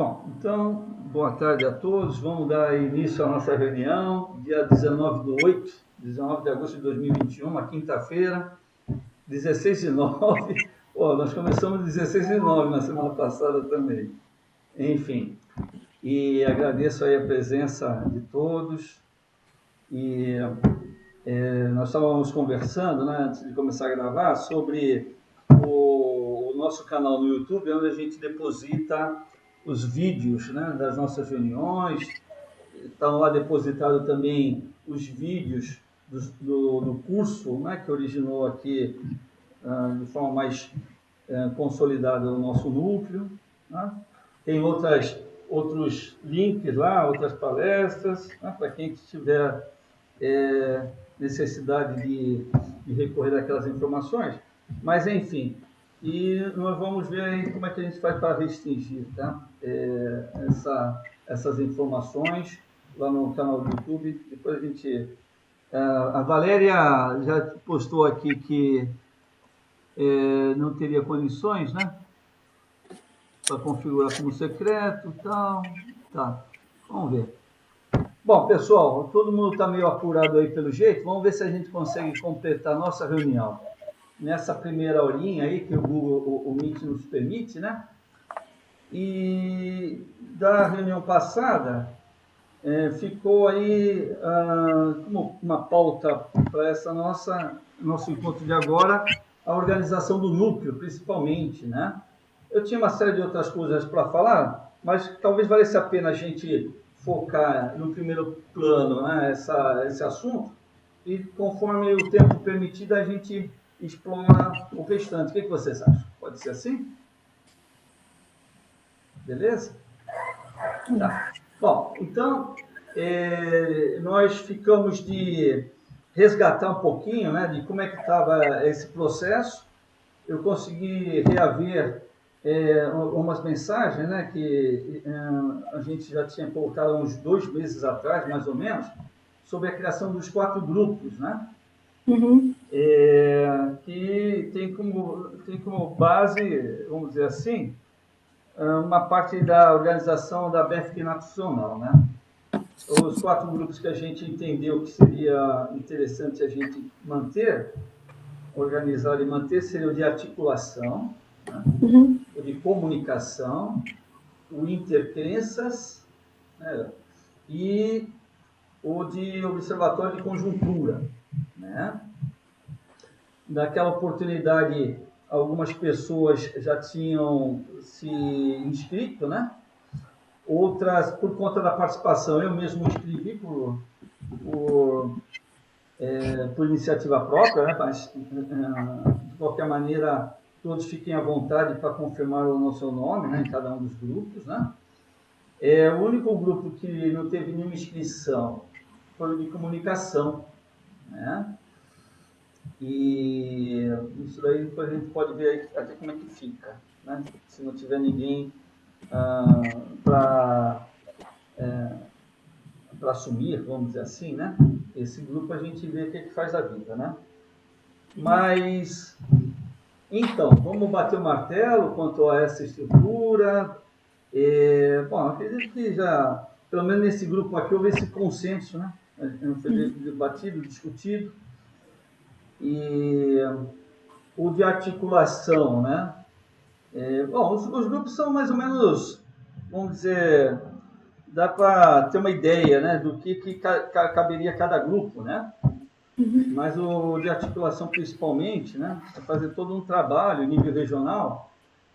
Bom, então, boa tarde a todos. Vamos dar início à nossa reunião, dia 19 de agosto de 2021, uma quinta-feira, 16h09. Pô, nós começamos 16h09 na semana passada também. Enfim, e agradeço aí a presença de todos. E nós estávamos conversando, né, antes de começar a gravar, sobre o nosso canal no YouTube, onde a gente deposita os vídeos, né, das nossas reuniões. Estão lá depositados também os vídeos do curso, né, que originou aqui de forma mais consolidada o nosso núcleo. Né? Tem outros links lá, outras palestras, né, para quem tiver necessidade de recorrer àquelas informações. Mas, enfim, e nós vamos ver aí como é que a gente faz para restringir, tá? Essas informações lá no canal do YouTube. Depois a gente... a Valéria já postou aqui que não teria condições, né? Para configurar como secreto e tal. Tá, vamos ver. Bom, pessoal, todo mundo está meio apurado aí pelo jeito. Vamos ver se a gente consegue completar a nossa reunião nessa primeira horinha aí que o Google, o Meet nos permite, né? E da reunião passada, ficou aí como uma pauta para essa nosso encontro de agora, a organização do núcleo, principalmente, né? Eu tinha uma série de outras coisas para falar, mas talvez valesse a pena a gente focar no primeiro plano, né, esse assunto, e conforme o tempo permitido a gente explora o restante. O que vocês acham? Pode ser assim? Beleza? Tá. Bom, então nós ficamos de resgatar um pouquinho, né, de como é que estava esse processo. Eu consegui reaver umas mensagens, né, que a gente já tinha colocado há uns 2 meses atrás, mais ou menos, sobre a criação dos 4 grupos, né? Uhum. Que tem como base, vamos dizer assim, uma parte da organização da BFQ Nacional, né? Os 4 grupos que a gente entendeu que seria interessante a gente manter, organizar e manter, seria o de articulação, né? Uhum. O de comunicação, o intercrenças, né? E o de observatório de conjuntura, né? Naquela oportunidade, algumas pessoas já tinham se inscrito, né? Outras, por conta da participação, eu mesmo inscrevi por iniciativa própria, né? Mas, de qualquer maneira, todos fiquem à vontade para confirmar o seu nome, né, em cada um dos grupos, né? O único grupo que não teve nenhuma inscrição foi o de comunicação, né? E isso daí depois a gente pode ver até como é que fica, né? Se não tiver ninguém para assumir, vamos dizer assim, né? Esse grupo a gente vê o que faz da vida, né? Mas, então, vamos bater o martelo quanto a essa estrutura. Bom, acredito que já, pelo menos nesse grupo aqui, houve esse consenso, né? Foi debatido, discutido. E o de articulação, né? Bom, os grupos são mais ou menos, vamos dizer, dá para ter uma ideia, né, do que caberia cada grupo, né? Mas o de articulação principalmente, né, é fazer todo um trabalho em nível regional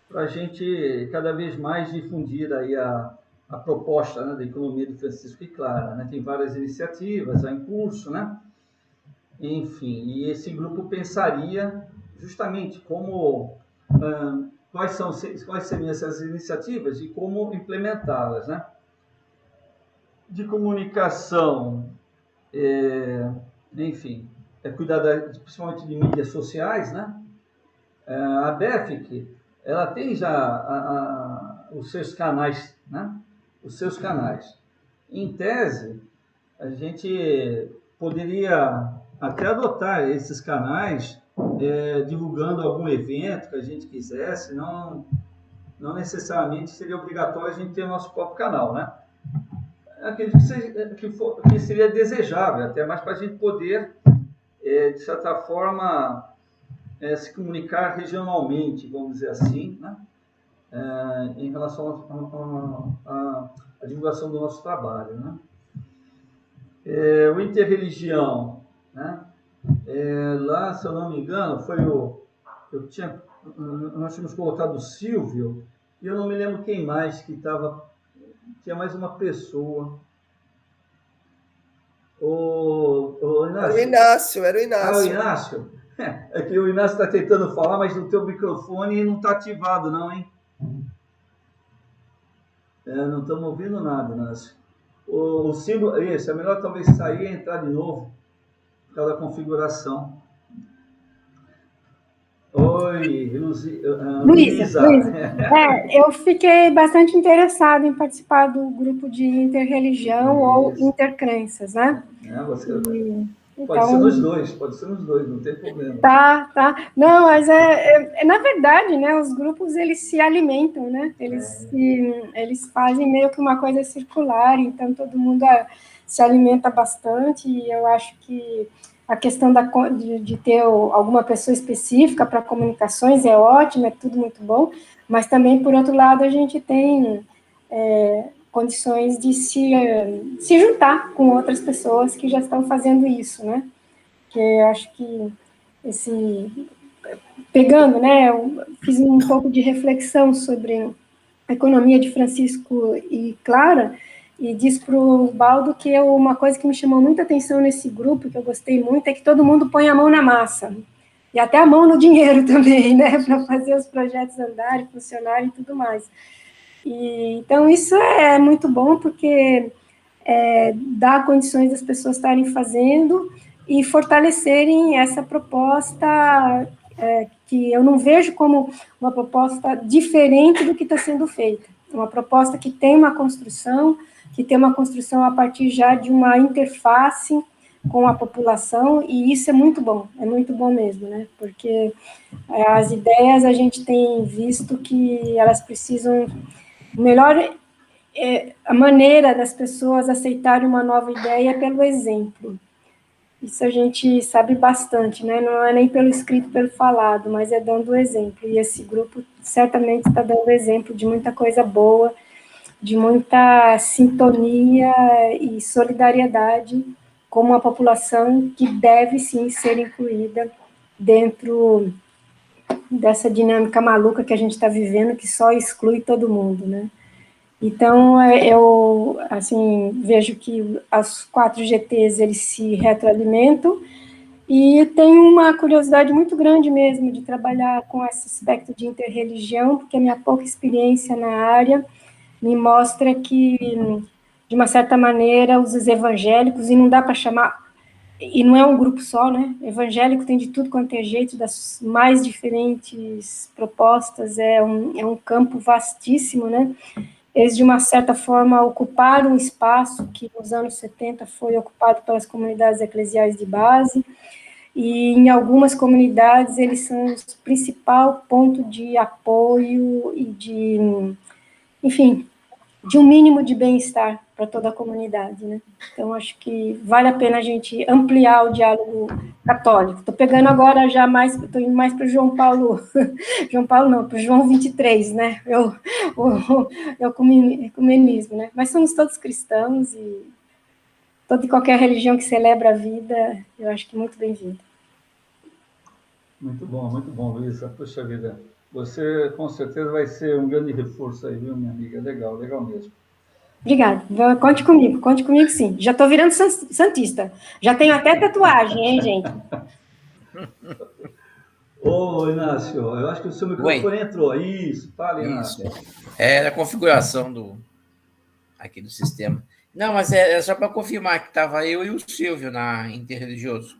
para a gente cada vez mais difundir aí a proposta, né, da economia de Francisco e Clara, né? Tem várias iniciativas em curso, né? Enfim, e esse grupo pensaria justamente como quais seriam essas iniciativas e como implementá-las, né? De comunicação, enfim, cuidar principalmente de mídias sociais, né? A BEFIC, ela tem já os seus canais, né? Os seus canais. Em tese, a gente poderia até adotar esses canais, divulgando algum evento que a gente quisesse, não não necessariamente seria obrigatório a gente ter o nosso próprio canal, né? Acredito que seria desejável, até mais para a gente poder, de certa forma, se comunicar regionalmente, vamos dizer assim, né? Em relação à divulgação do nosso trabalho, né? O Interreligião, né? Lá, se eu não me engano, nós tínhamos colocado o Silvio, e eu não me lembro quem mais que estava, tinha mais uma pessoa. O Era o Inácio. Inácio, era o Ah, o Inácio. Inácio. É que o Inácio está tentando falar, mas o teu microfone não está ativado, não, hein? Não estamos ouvindo nada, Inácio. O símbolo, isso, é melhor talvez sair e entrar de novo, por causa da configuração. Oi, Luísa, Luísa. Luísa. Eu fiquei bastante interessada em participar do grupo de interreligião ou Isso. intercrenças, né? Você, pode ser nos Então, dois, não tem problema. tá. Não, mas na verdade, né, os grupos, eles se alimentam, né? Eles fazem meio que uma coisa circular, então todo mundo se alimenta bastante, e eu acho que a questão de ter alguma pessoa específica para comunicações é ótima, é tudo muito bom, mas também, por outro lado, a gente tem condições de se juntar com outras pessoas que já estão fazendo isso, né? Que eu acho que pegando, né, eu fiz um pouco de reflexão sobre a economia de Francisco e Clara, e disse para o Baldo que uma coisa que me chamou muita atenção nesse grupo, que eu gostei muito, é que todo mundo põe a mão na massa, e até a mão no dinheiro também, né, para fazer os projetos andarem, funcionarem e tudo mais. Então, isso é muito bom, porque dá condições das pessoas estarem fazendo e fortalecerem essa proposta, que eu não vejo como uma proposta diferente do que está sendo feita. Uma proposta que tem uma construção, a partir já de uma interface com a população, e isso é muito bom mesmo, né? Porque as ideias a gente tem visto que elas precisam melhor. A maneira das pessoas aceitarem uma nova ideia é pelo exemplo. Isso a gente sabe bastante, né? Não é nem pelo escrito, pelo falado, mas é dando exemplo. E esse grupo certamente está dando exemplo de muita coisa boa, de muita sintonia e solidariedade com uma população que deve, sim, ser incluída dentro dessa dinâmica maluca que a gente está vivendo, que só exclui todo mundo, né? Então, eu, assim, vejo que as 4 GTs, eles se retroalimentam, e tenho uma curiosidade muito grande mesmo de trabalhar com esse aspecto de interreligião, porque a minha pouca experiência na área me mostra que, de uma certa maneira, os evangélicos, e não dá para chamar, e não é um grupo só, né? Evangélico tem de tudo quanto é jeito, das mais diferentes propostas, é um campo vastíssimo, né? Eles, de uma certa forma, ocuparam um espaço que, nos anos 70, foi ocupado pelas comunidades eclesiais de base, e em algumas comunidades eles são o principal ponto de apoio e enfim, de um mínimo de bem-estar para toda a comunidade, né? Então, acho que vale a pena a gente ampliar o diálogo católico. Estou pegando agora já mais, estou indo mais para o João Paulo, João Paulo não, para o João 23, né? O ecumenismo, né? Mas somos todos cristãos, e toda e qualquer religião que celebra a vida, eu acho que muito bem-vinda. Muito bom, Luísa. Puxa vida. Você com certeza vai ser um grande reforço aí, viu, minha amiga? Legal mesmo. Obrigada. Conte comigo sim. Já estou virando santista. Já tenho até tatuagem, hein, gente? Ô, Inácio, eu acho que o seu microfone entrou. Isso, fala, Inácio. É a configuração aqui do sistema. Não, mas é só para confirmar que estava eu e o Silvio na Interreligioso.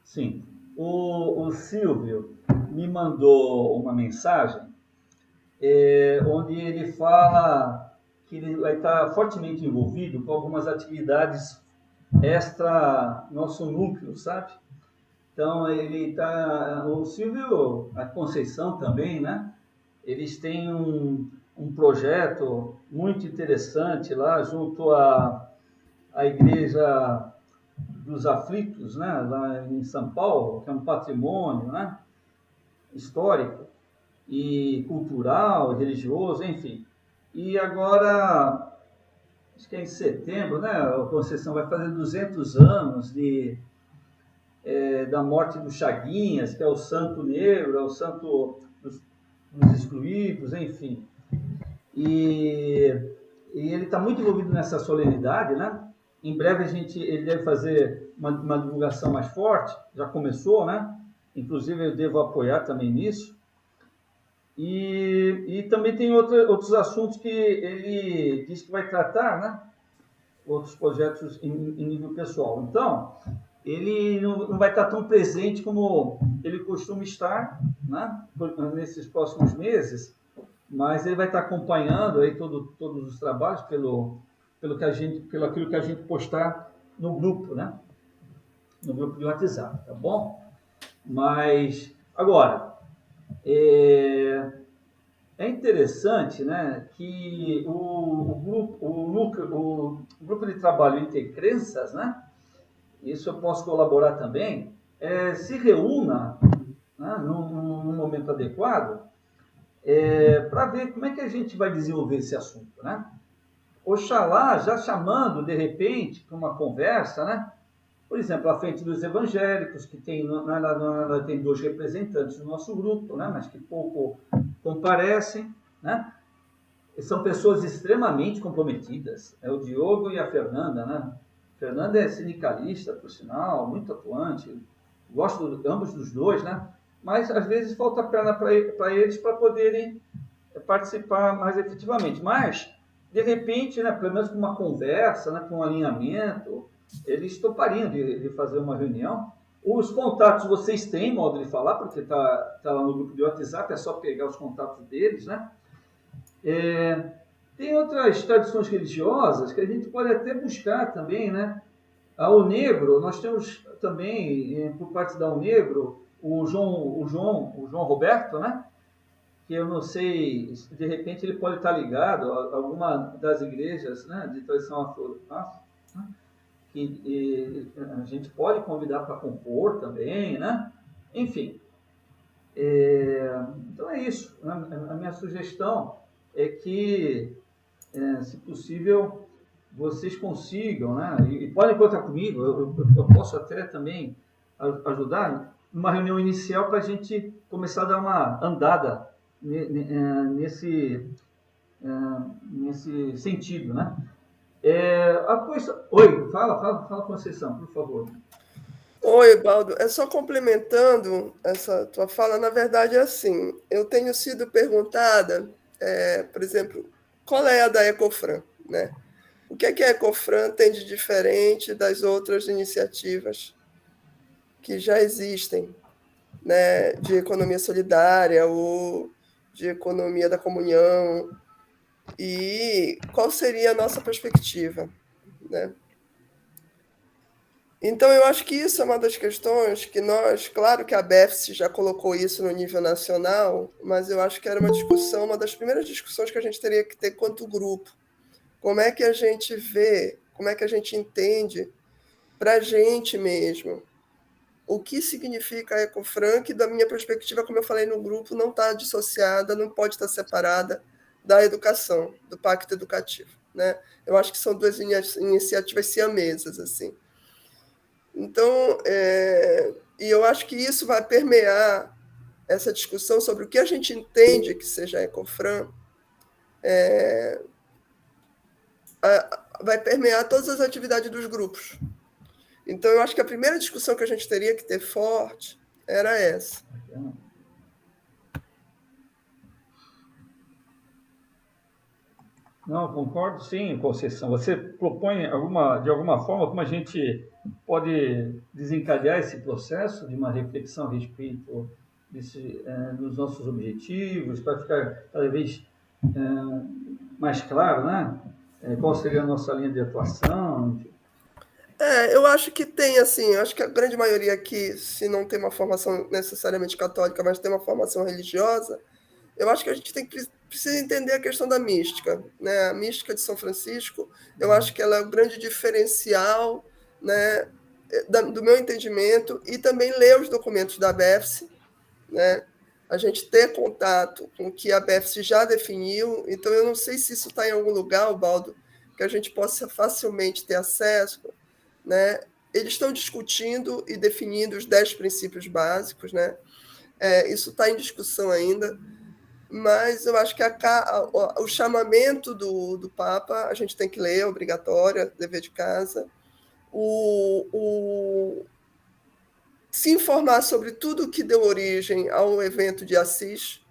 Sim. O Silvio me mandou uma mensagem onde ele fala que ele vai estar fortemente envolvido com algumas atividades extra nosso núcleo, sabe? Então, ele está... O Silvio, a Conceição também, né? eles têm um projeto muito interessante lá junto à Igreja dos Aflitos, né, lá em São Paulo, que é um patrimônio, né, histórico e cultural, religioso, enfim. E agora, acho que é em setembro, né, a Conceição vai fazer 200 anos da morte do Chaguinhas, que é o santo negro, é o santo dos excluídos, enfim. E ele está muito envolvido nessa solenidade, né? Em breve ele deve fazer uma divulgação mais forte, já começou, né? Inclusive eu devo apoiar também nisso. E também tem outros assuntos que ele diz que vai tratar, né? Outros projetos em nível pessoal. Então, ele não vai estar tão presente como ele costuma estar, né? Nesses próximos meses, mas ele vai estar acompanhando aí todos os trabalhos pelo aquilo que a gente postar no grupo, né? No grupo de WhatsApp, tá bom? Mas agora é interessante, né, que o grupo de trabalho Intercrenças, né? Isso eu posso colaborar também, se reúna, né, num momento adequado, para ver como é que a gente vai desenvolver esse assunto, né? Oxalá, já chamando, de repente, para uma conversa, né? Por exemplo, a frente dos evangélicos, que tem 2 representantes no nosso grupo, né? Mas que pouco comparecem, né? São pessoas extremamente comprometidas. É o Diogo e a Fernanda, né? A Fernanda é sindicalista, por sinal, muito atuante. Gosto de ambos dos dois, né? Mas às vezes falta perna para eles para poderem participar mais efetivamente. Mas, de repente, né, pelo menos com uma conversa, né, com um alinhamento, eles topariam de fazer uma reunião. Os contatos vocês têm, modo de falar, porque está lá no grupo de WhatsApp, é só pegar os contatos deles, né? Tem outras tradições religiosas que a gente pode até buscar também, né? A Unegro, nós temos também, por parte da Unegro, o João Roberto, né? Que eu não sei, de repente ele pode estar ligado a alguma das igrejas, né, de tradição afro, né? Que a gente pode convidar para compor também, né? Enfim, então é isso. Né? A minha sugestão é que, se possível, vocês consigam, né? E podem contar comigo, eu posso até também ajudar numa reunião inicial para a gente começar a dar uma andada nesse sentido, né? Oi, fala, Conceição, por favor. Oi, Baldo. É só complementando essa tua fala, na verdade é assim, eu tenho sido perguntada, por exemplo, qual é a da Ecofran, né? O que é que a Ecofran tem de diferente das outras iniciativas que já existem, né, de economia solidária ou de economia da comunhão, e qual seria a nossa perspectiva, né? Então, eu acho que isso é uma das questões que nós, claro que a BEFSE já colocou isso no nível nacional, mas eu acho que era uma discussão, uma das primeiras discussões que a gente teria que ter quanto grupo. Como é que a gente vê, como é que a gente entende para a gente mesmo o que significa a Ecofran, que da minha perspectiva, como eu falei no grupo, não está dissociada, não pode estar separada da educação, do pacto educativo, né? Eu acho que são 2 iniciativas siamesas, assim. Então, e eu acho que isso vai permear essa discussão sobre o que a gente entende que seja a Ecofran, vai permear todas as atividades dos grupos. Então, eu acho que a primeira discussão que a gente teria que ter forte era essa. Não, concordo sim, Conceição. Você propõe de alguma forma como a gente pode desencadear esse processo de uma reflexão a respeito dos nossos objetivos, para ficar cada vez mais claro, né? Qual seria a nossa linha de atuação? Eu acho que tem, assim, acho que a grande maioria aqui, se não tem uma formação necessariamente católica, mas tem uma formação religiosa, eu acho que a gente precisa entender a questão da mística, né? A mística de São Francisco, eu acho que ela é o grande diferencial, né, do meu entendimento, e também ler os documentos da BEFSE, né? A gente ter contato com o que a BEFSE já definiu. Então, eu não sei se isso está em algum lugar, Baldo, que a gente possa facilmente ter acesso, né? Eles estão discutindo e definindo os 10 princípios básicos, né? Isso está em discussão ainda, mas eu acho que o chamamento do Papa a gente tem que ler, é obrigatório, é dever de casa. Se informar sobre tudo que deu origem ao evento de Assis,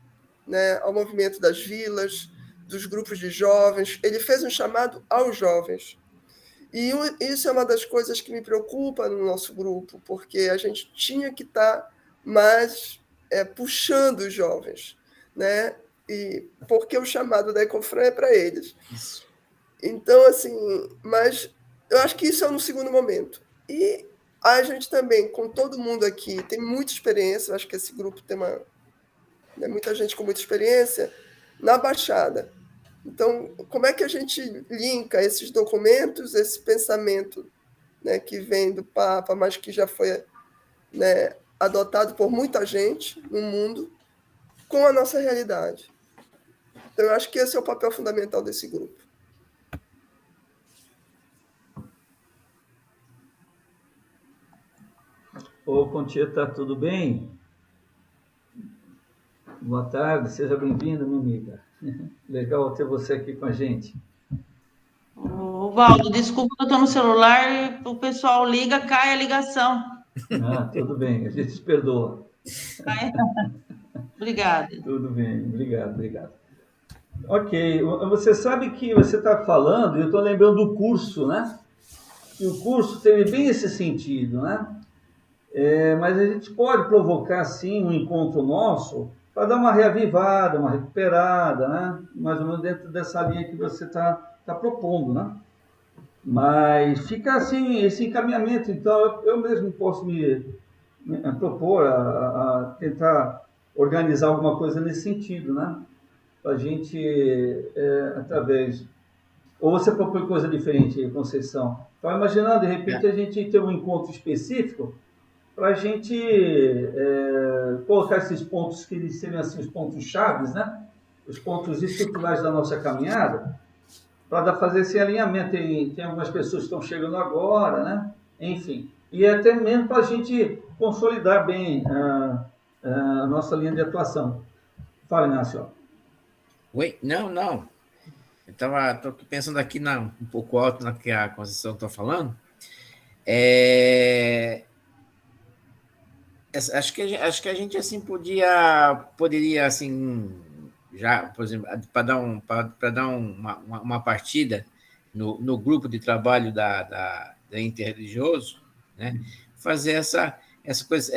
né, ao movimento das vilas, dos grupos de jovens. Ele fez um chamado aos jovens. E isso é uma das coisas que me preocupa no nosso grupo, porque a gente tinha que estar mais puxando os jovens, né? E porque o chamado da Ecofran é para eles. Isso. Então, assim, mas eu acho que isso é no segundo momento. E a gente também, com todo mundo aqui, tem muita experiência, eu acho que esse grupo tem muita gente com muita experiência na Baixada. Então, como é que a gente linka esses documentos, esse pensamento, né, que vem do Papa, mas que já foi, né, adotado por muita gente no mundo, com a nossa realidade? Então, eu acho que esse é o papel fundamental desse grupo. Ô, Conchita, tudo bem? Boa tarde, seja bem-vinda, minha amiga. Legal ter você aqui com a gente. Ô, Valdo, desculpa que eu estou no celular, o pessoal liga, cai a ligação. Tudo bem, a gente se perdoa. Obrigada. Tudo bem, obrigado. Ok, você sabe que você está falando, e eu estou lembrando do curso, né? E o curso teve bem esse sentido, né? Mas a gente pode provocar, sim, um encontro nosso para dar uma reavivada, uma recuperada, né? Mais ou menos dentro dessa linha que você está propondo, né? Mas fica assim, esse encaminhamento. Então, eu mesmo posso me propor a tentar organizar alguma coisa nesse sentido, né? Para a gente, através... Ou você propõe coisa diferente, Conceição? Estava imaginando, de repente, a gente ter um encontro específico para a gente colocar esses pontos que seriam assim, os pontos chaves, né? Os pontos estruturais da nossa caminhada, para fazer esse alinhamento. Tem algumas pessoas que estão chegando agora, né? Enfim, e até mesmo para a gente consolidar bem a nossa linha de atuação. Fala, Inácio. Oi? Não. Estou pensando aqui um pouco alto na que a Conceição está falando. Acho que a gente assim poderia assim já, por exemplo, para dar uma partida no grupo de trabalho da Interreligioso, né? Fazer essa coisa,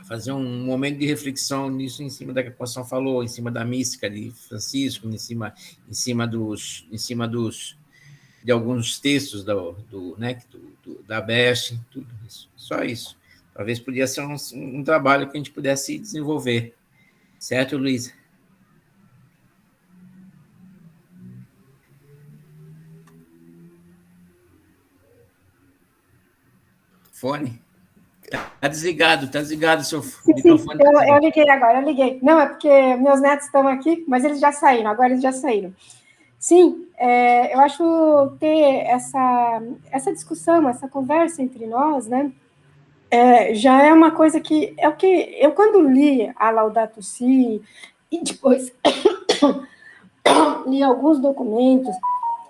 fazer um momento de reflexão nisso, em cima da que a Conceição falou, em cima da mística de Francisco, em cima de alguns textos da BEST, tudo isso. Só isso. Talvez podia ser um trabalho que a gente pudesse desenvolver. Certo, Luísa? Fone? Está desligado o seu microfone. Eu liguei agora, eu liguei. Não, é porque meus netos estão aqui, mas eles já saíram, agora eles já saíram. Sim, eu acho ter essa discussão, essa conversa entre nós, né, já é uma coisa que é o que eu, quando li a Laudato Si, e depois li alguns documentos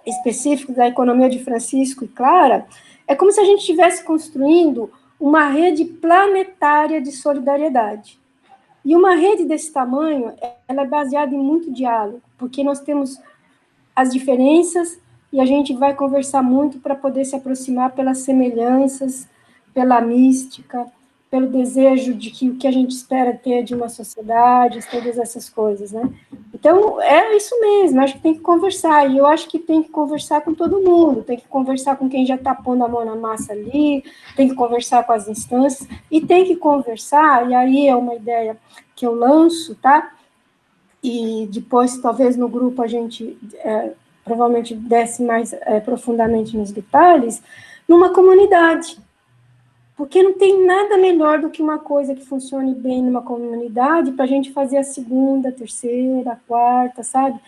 específicos da economia de Francisco e Clara, é como se a gente estivesse construindo uma rede planetária de solidariedade. E uma rede desse tamanho, ela é baseada em muito diálogo, porque nós temos as diferenças e a gente vai conversar muito para poder se aproximar pelas semelhanças, pela mística, pelo desejo de que o que a gente espera ter de uma sociedade, todas essas coisas, né? Então, é isso mesmo, acho que tem que conversar, e eu acho que tem que conversar com todo mundo, tem que conversar com quem já está pondo a mão na massa ali, tem que conversar com as instâncias, e tem que conversar, e aí é uma ideia que eu lanço, tá? E depois, talvez, no grupo a gente provavelmente desce mais profundamente nos detalhes, numa comunidade, porque não tem nada melhor do que uma coisa que funcione bem numa comunidade para a gente fazer a segunda, a terceira, a quarta, sabe?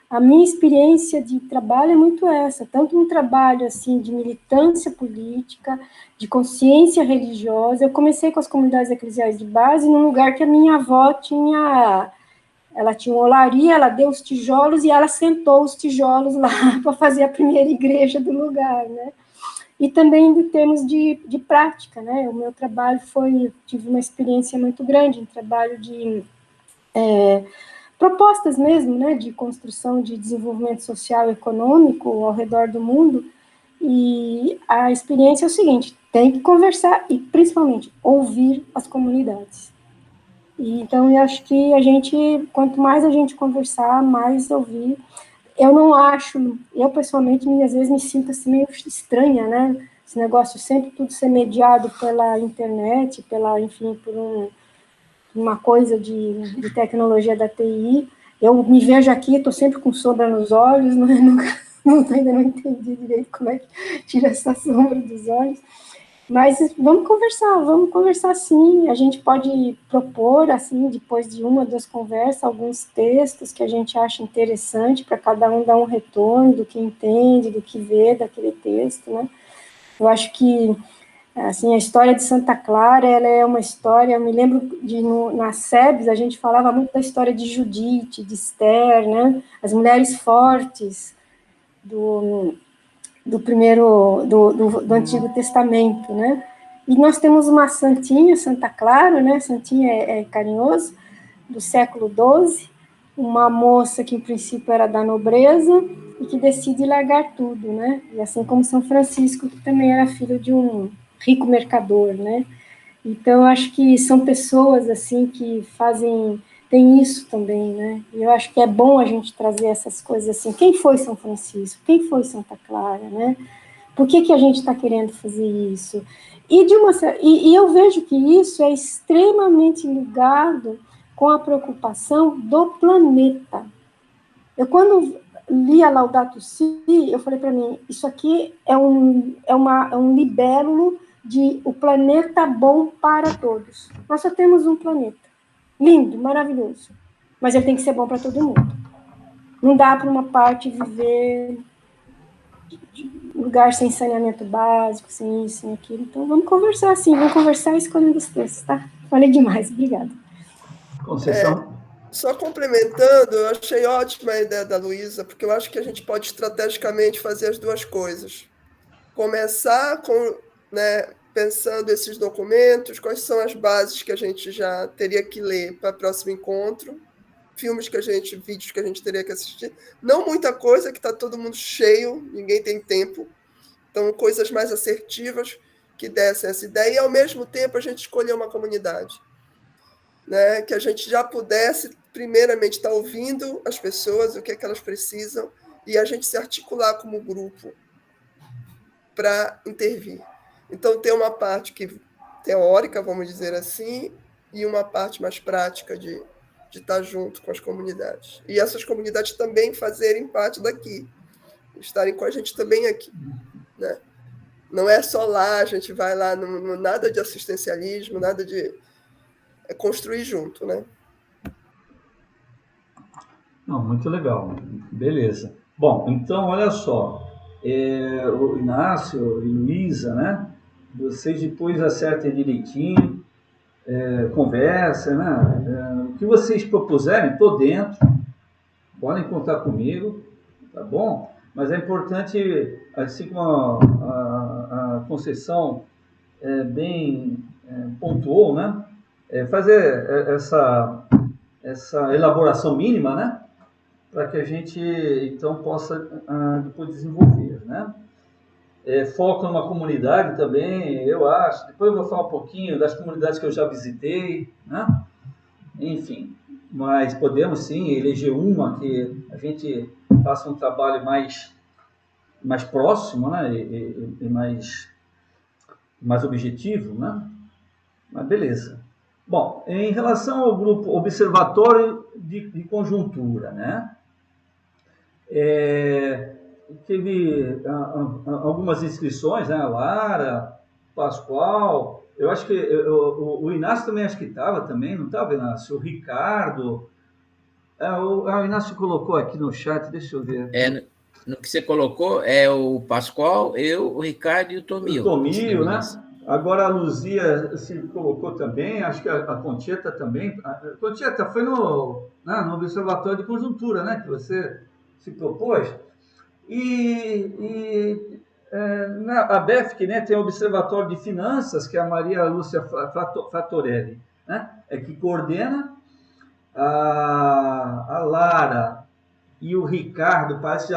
A minha experiência de trabalho é muito essa, tanto um trabalho assim de militância política, de consciência religiosa. Eu comecei com as comunidades eclesiais de base num lugar que a minha avó tinha, ela tinha uma olaria, ela deu os tijolos e ela sentou os tijolos lá para fazer a primeira igreja do lugar, né? E também em termos de prática, né? O meu trabalho tive uma experiência muito grande em trabalho de propostas mesmo, né? De construção de desenvolvimento social e econômico ao redor do mundo. E a experiência é o seguinte: tem que conversar e, principalmente, ouvir as comunidades. E, então, eu acho que quanto mais a gente conversar, mais ouvir. Eu não acho, eu pessoalmente, às vezes me sinto assim meio estranha, né? Esse negócio sempre tudo ser mediado pela internet, enfim, por uma coisa de tecnologia da TI. Eu me vejo aqui, estou sempre com sombra nos olhos, ainda não entendi direito como é que tira essa sombra dos olhos. Mas vamos conversar sim. A gente pode propor, assim, depois de uma, duas conversas, alguns textos que a gente acha interessante para cada um dar um retorno do que entende, do que vê daquele texto, né? Eu acho que, assim, a história de Santa Clara, ela é uma história, eu me lembro na SEBS, a gente falava muito da história de Judite, de Esther, né? As mulheres fortes do Antigo Testamento, né? E nós temos uma santinha, Santa Clara, né? Santinha é carinhoso, do século XII, uma moça que, em princípio, era da nobreza e que decide largar tudo, né? E assim como São Francisco, que também era filho de um rico mercador, né? Então, acho que são pessoas, assim, que tem isso também, né? E eu acho que é bom a gente trazer essas coisas assim. Quem foi São Francisco? Quem foi Santa Clara, né? Por que a gente está querendo fazer isso? E eu vejo que isso é extremamente ligado com a preocupação do planeta. Eu, quando li a Laudato Si, eu falei para mim, isso aqui é um libélulo de o planeta bom para todos. Nós só temos um planeta. Lindo, maravilhoso. Mas ele tem que ser bom para todo mundo. Não dá para uma parte viver lugar sem saneamento básico, sem isso, sem aquilo. Então, vamos conversar, sim. Vamos conversar escolhendo os textos, tá? Falei demais. Obrigada. Conceição? Só complementando, eu achei ótima a ideia da Luísa, porque eu acho que a gente pode estrategicamente fazer as duas coisas. Começar com, né, pensando esses documentos, quais são as bases que a gente já teria que ler para o próximo encontro, vídeos que a gente teria que assistir. Não muita coisa, que está todo mundo cheio, ninguém tem tempo. Então, coisas mais assertivas que dessem essa ideia, e ao mesmo tempo a gente escolher uma comunidade, né? Que a gente já pudesse, primeiramente, estar ouvindo as pessoas, o que é que elas precisam, e a gente se articular como grupo para intervir. Então, tem uma parte teórica, vamos dizer assim, e uma parte mais prática de estar junto com as comunidades. E essas comunidades também fazerem parte daqui, estarem com a gente também aqui, né? Não é só lá, a gente vai lá, nada de assistencialismo, nada de construir junto, né? Não, muito legal. Beleza. Bom, então, olha só. O Inácio e Luísa, né? Vocês depois acertem direitinho, conversem, né? O que vocês propuserem, estou dentro. Podem contar comigo, tá bom? Mas é importante, assim como a Conceição bem pontuou, né? Fazer essa elaboração mínima, né? Para que a gente, então, possa depois desenvolver, né? Foco numa comunidade também, eu acho. Depois eu vou falar um pouquinho das comunidades que eu já visitei, né? Enfim, mas podemos sim eleger uma que a gente faça um trabalho mais próximo, né? E mais objetivo, né? Mas beleza. Bom, em relação ao grupo Observatório de Conjuntura, né? Teve algumas inscrições, né? A Lara, Pascoal, eu acho que o Inácio também acho que estava também, não estava, Inácio? O Ricardo, o Inácio colocou aqui no chat, deixa eu ver. No que você colocou, é o Pascoal, eu, o Ricardo e o Tomil. O Tomil, né? Agora a Luzia se colocou também, acho que a Concheta também. A Concheta foi no Observatório de Conjuntura, né? Que você se propôs. A BEFC, né, tem o Observatório de Finanças, que é a Maria Lúcia Fattorelli, né? Que coordena. A Lara e o Ricardo parece que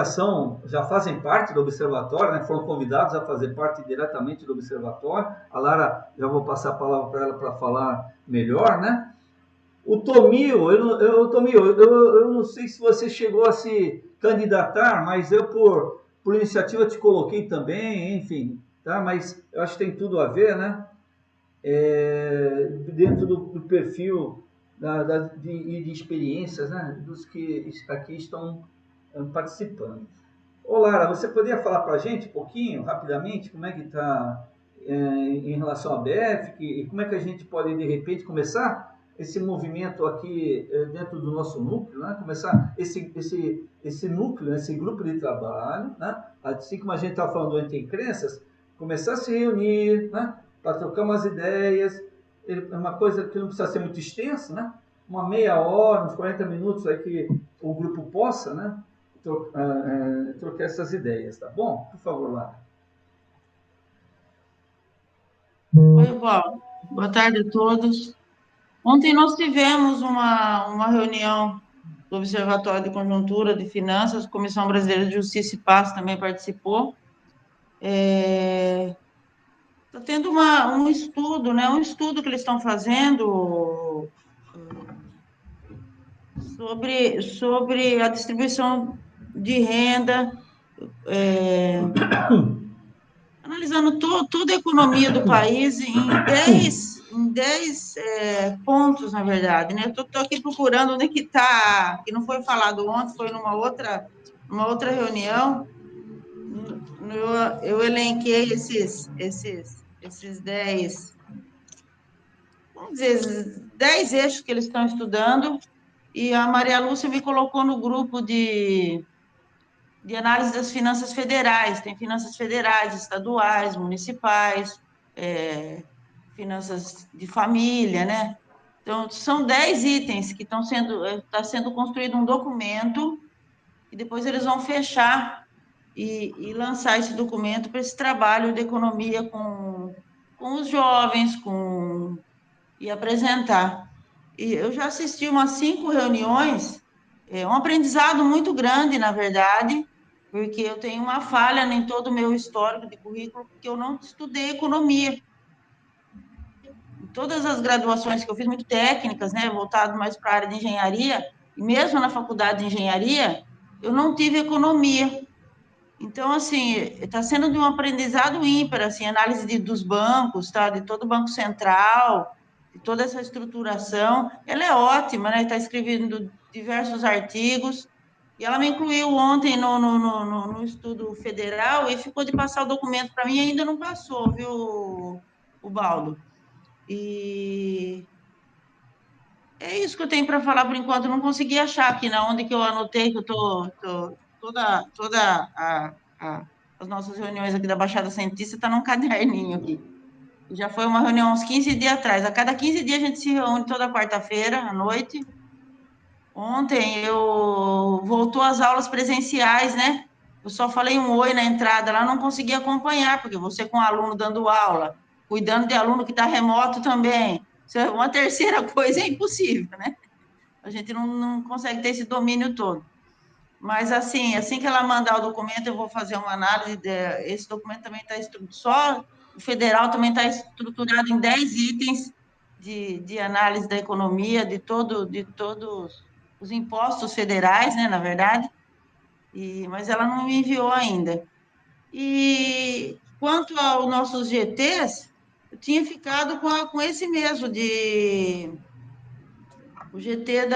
já fazem parte do observatório, né? Foram convidados a fazer parte diretamente do observatório. A Lara, já vou passar a palavra para ela para falar melhor, né? O Tomil, eu não sei se você chegou a se candidatar, mas eu por iniciativa te coloquei também, enfim, tá? Mas eu acho que tem tudo a ver, né? Dentro do perfil de experiências, né, dos que aqui estão participando. Ô Lara, você poderia falar para a gente um pouquinho, rapidamente, como é que está em relação à BEFC e como é que a gente pode, de repente, começar esse movimento aqui dentro do nosso núcleo, né? Começar esse núcleo, esse grupo de trabalho, né? Assim como a gente está falando do Entre Crenças, começar a se reunir, né? Para trocar umas ideias. É uma coisa que não precisa ser muito extensa, né? Uma meia hora, uns 40 minutos aí que o grupo possa, né? Trocar essas ideias, tá bom? Por favor, Lara. Oi, Paulo. Boa tarde a todos. Ontem nós tivemos uma reunião do Observatório de Conjuntura de Finanças, Comissão Brasileira de Justiça e Paz também participou. Está tendo um estudo, né? Um estudo que eles estão fazendo sobre a distribuição de renda, analisando toda a economia do país em 10 pontos, na verdade, né? Estou aqui procurando onde que está, que não foi falado ontem, foi numa outra reunião. Eu elenquei esses 10, vamos dizer, 10 eixos que eles estão estudando, e a Maria Lúcia me colocou no grupo de análise das finanças federais. Tem finanças federais, estaduais, municipais, finanças de família, né? Então, são 10 itens que está sendo construído um documento, e depois eles vão fechar e lançar esse documento para esse trabalho de economia com os jovens, e apresentar. E eu já assisti umas 5 reuniões, um aprendizado muito grande, na verdade, porque eu tenho uma falha em todo o meu histórico de currículo, porque eu não estudei economia. Em todas as graduações que eu fiz, muito técnicas, né, voltado mais para a área de engenharia, e mesmo na faculdade de engenharia, eu não tive economia. Então, assim, está sendo de um aprendizado ímpar, assim, análise dos bancos, tá, de todo o Banco Central, de toda essa estruturação. Ela é ótima, né? Está escrevendo diversos artigos, e ela me incluiu ontem no estudo federal e ficou de passar o documento para mim, e ainda não passou, viu, o Baldo? E é isso que eu tenho para falar por enquanto. Eu não consegui achar aqui na onde que eu anotei, que eu tô as nossas reuniões aqui da Baixada Santista está num caderninho aqui. Já foi uma reunião uns 15 dias atrás. A cada 15 dias a gente se reúne toda quarta-feira à noite. Ontem voltou às aulas presenciais, né? Eu só falei um oi na entrada lá, não consegui acompanhar, porque você com aluno dando aula, cuidando de aluno que está remoto também. Isso é uma terceira coisa, é impossível, né? A gente não consegue ter esse domínio todo. Mas, assim que ela mandar o documento, eu vou fazer uma análise. Esse documento também está só o federal também está estruturado em 10 itens, de análise da economia, de todos os impostos federais, né, na verdade, mas ela não me enviou ainda. E quanto aos nossos GTs, eu tinha ficado com esse mesmo, o GT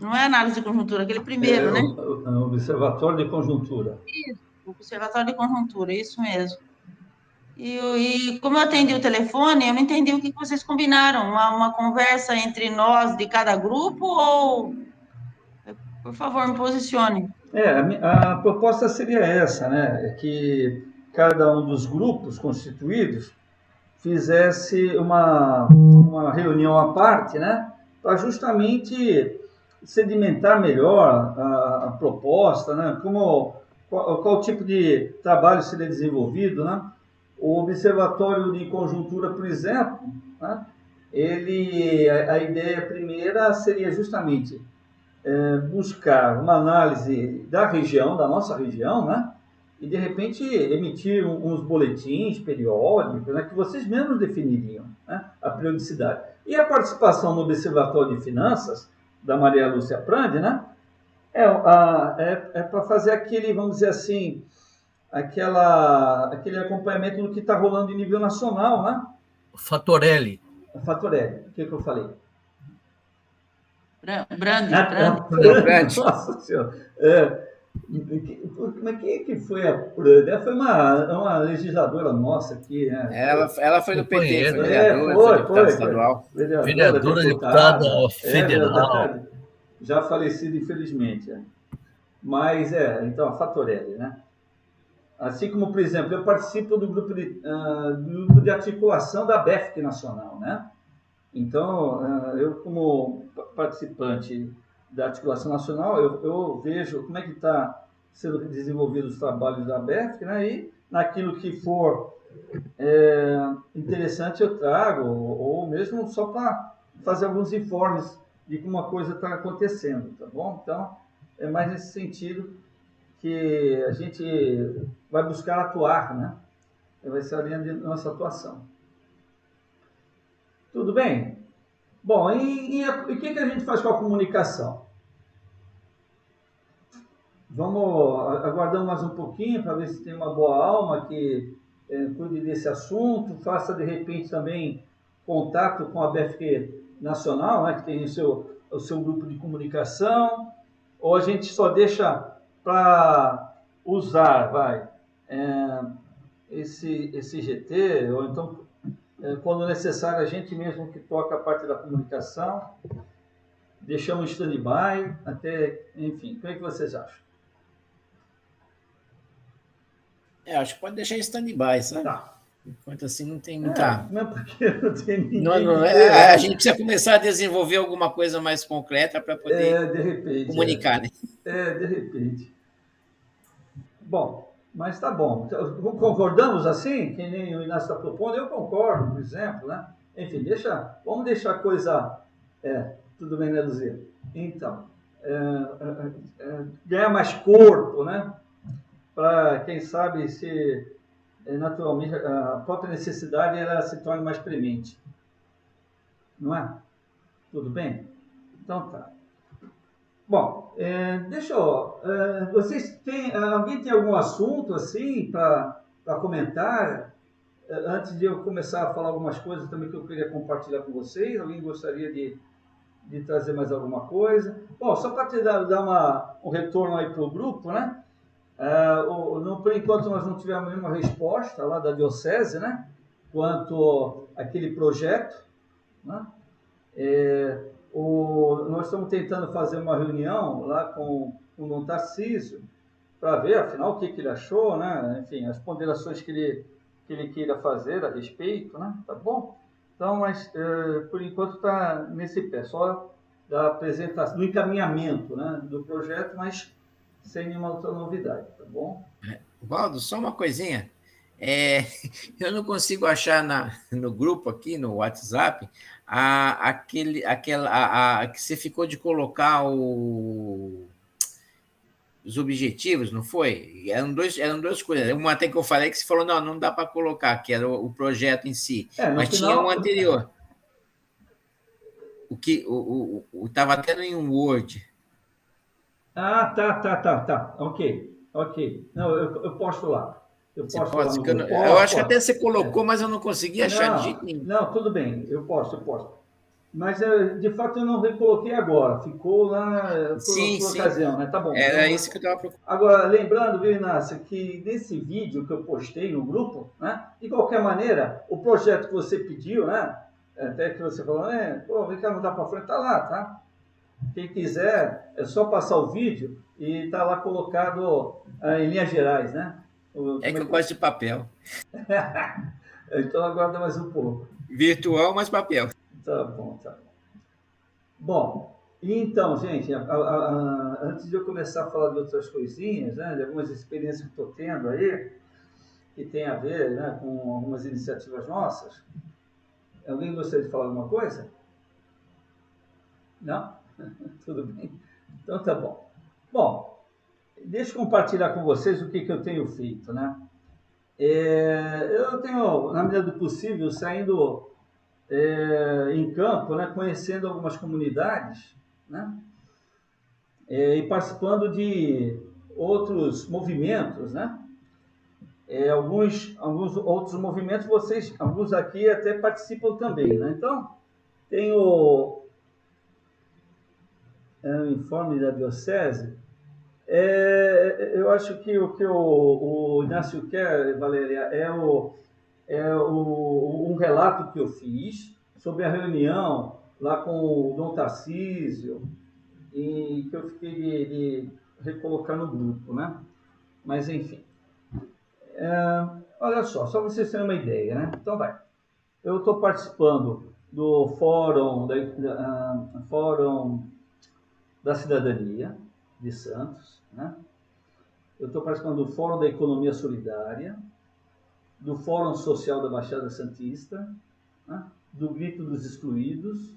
não é análise de conjuntura, aquele primeiro, né? O Observatório de Conjuntura. Isso, o Observatório de Conjuntura, isso mesmo. E como eu atendi o telefone, eu não entendi o que vocês combinaram, uma conversa entre nós de cada grupo ou... Por favor, me posicione. A proposta seria essa, né? É que cada um dos grupos constituídos fizesse uma reunião à parte, né? Para justamente sedimentar melhor a proposta, né? Qual tipo de trabalho seria desenvolvido, né? O Observatório de Conjuntura, por exemplo, né? A ideia primeira seria justamente buscar uma análise da região, da nossa região, né? E de repente emitir uns boletins periódicos, né? Que vocês mesmos definiriam, né? A periodicidade. E a participação no Observatório de Finanças, da Maria Lúcia Prandi, né? Para fazer aquele, vamos dizer assim, aquele acompanhamento do que está rolando em nível nacional, né? Fatorelli. Fatorelli, o que eu falei? Brandi. Nossa Senhora. Mas quem é que foi a Prandi? Foi uma legisladora nossa aqui, né? Ela foi do PT, foi vereadora, foi deputada estadual. Vereadora, deputada federal. Já falecida, infelizmente. Mas, então, a Fatorelli, né? Assim como, por exemplo, eu participo do grupo de articulação da BEFC Nacional, né? Então, eu como participante da articulação nacional, eu vejo como é que está sendo desenvolvidos os trabalhos da BEFC, né? E naquilo que for interessante eu trago, ou mesmo só para fazer alguns informes de como a coisa está acontecendo, tá bom? Então, é mais nesse sentido que a gente vai buscar atuar, né? Vai ser a linha de nossa atuação. Tudo bem? Bom, e o que a gente faz com a comunicação? Vamos aguardar mais um pouquinho para ver se tem uma boa alma que cuide desse assunto, faça de repente também contato com a BFQ Nacional, né, que tem o seu grupo de comunicação, ou a gente só deixa para usar, esse GT, ou então quando necessário, a gente mesmo que toca a parte da comunicação, deixamos em stand-by, enfim, o que é que vocês acham? Acho que pode deixar em stand-by, sabe? Tá. Enquanto assim não tem muita... Não é porque não tem ninguém... a gente precisa começar a desenvolver alguma coisa mais concreta para poder de repente, comunicar, né? De repente. Bom, mas tá bom. Concordamos assim? Que nem o Inácio está propondo? Eu concordo, por exemplo, né? Enfim, vamos deixar a coisa... tudo bem, né, Luzia? Então, ganhar mais corpo, né? Para, quem sabe, se naturalmente a própria necessidade ela se torne mais premente. Não é? Tudo bem? Então tá. Bom, deixa eu... vocês têm... alguém tem algum assunto assim para comentar? Antes de eu começar a falar algumas coisas também que eu queria compartilhar com vocês, alguém gostaria de trazer mais alguma coisa? Bom, só para te dar um retorno aí para o grupo, né? Por enquanto nós não tivemos nenhuma resposta lá da Diocese, né? Quanto àquele projeto, né? Nós estamos tentando fazer uma reunião lá com o Dom Tarcísio para ver, afinal, o que ele achou, né? Enfim, as ponderações que ele queira fazer a respeito, né? Tá bom? Então, mas por enquanto está nesse pé, só da apresentação, do encaminhamento, né? Do projeto, mas sem nenhuma outra novidade, tá bom? Valdo, só uma coisinha. Eu não consigo achar no grupo aqui, no WhatsApp, que você ficou de colocar os objetivos, não foi? Eram duas coisas. Uma até que eu falei que você falou, não dá para colocar, que era o projeto em si. Mas final... tinha um anterior. O que estava até em um Word. Ah, tá. Ok. Não, eu posto lá. Eu posto lá no grupo. Eu acho que até você colocou, mas eu não consegui achar de jeito nenhum. Não, tudo bem, eu posto. Mas, de fato, eu não recoloquei agora. Ficou lá por ocasião, né? Tá bom. Era isso que eu estava procurando. Agora, lembrando, viu, Inácio, que nesse vídeo que eu postei no grupo, né? De qualquer maneira, o projeto que você pediu, né? Até que você falou, vem cá, não dá para frente, tá lá, tá? Quem quiser, é só passar o vídeo e tá lá colocado em linhas gerais, né? É que eu gosto de papel. Então aguarda mais um pouco. Virtual, mas papel. Tá bom. Bom, então, gente, antes de eu começar a falar de outras coisinhas, né, de algumas experiências que estou tendo aí, que tem a ver, né, com algumas iniciativas nossas, alguém gostaria de falar alguma coisa? Não? Tudo bem. Então tá bom. Bom, deixa eu compartilhar com vocês o que eu tenho feito, né? Eu tenho, na medida do possível, saindo em campo, né, conhecendo algumas comunidades, né, e participando de outros movimentos, né? Alguns outros movimentos, alguns aqui até participam também, né? Então, tem o informe da Diocese. Eu acho que o que o Inácio quer, Valéria, um relato que eu fiz sobre a reunião lá com o Dom Tarcísio e que eu fiquei de recolocar no grupo, né? Mas, enfim. Olha só para vocês terem uma ideia, né? Então, vai. Eu estou participando do Fórum da Cidadania de Santos, né? Eu estou participando do Fórum da Economia Solidária, do Fórum Social da Baixada Santista, né? Do Grito dos Excluídos,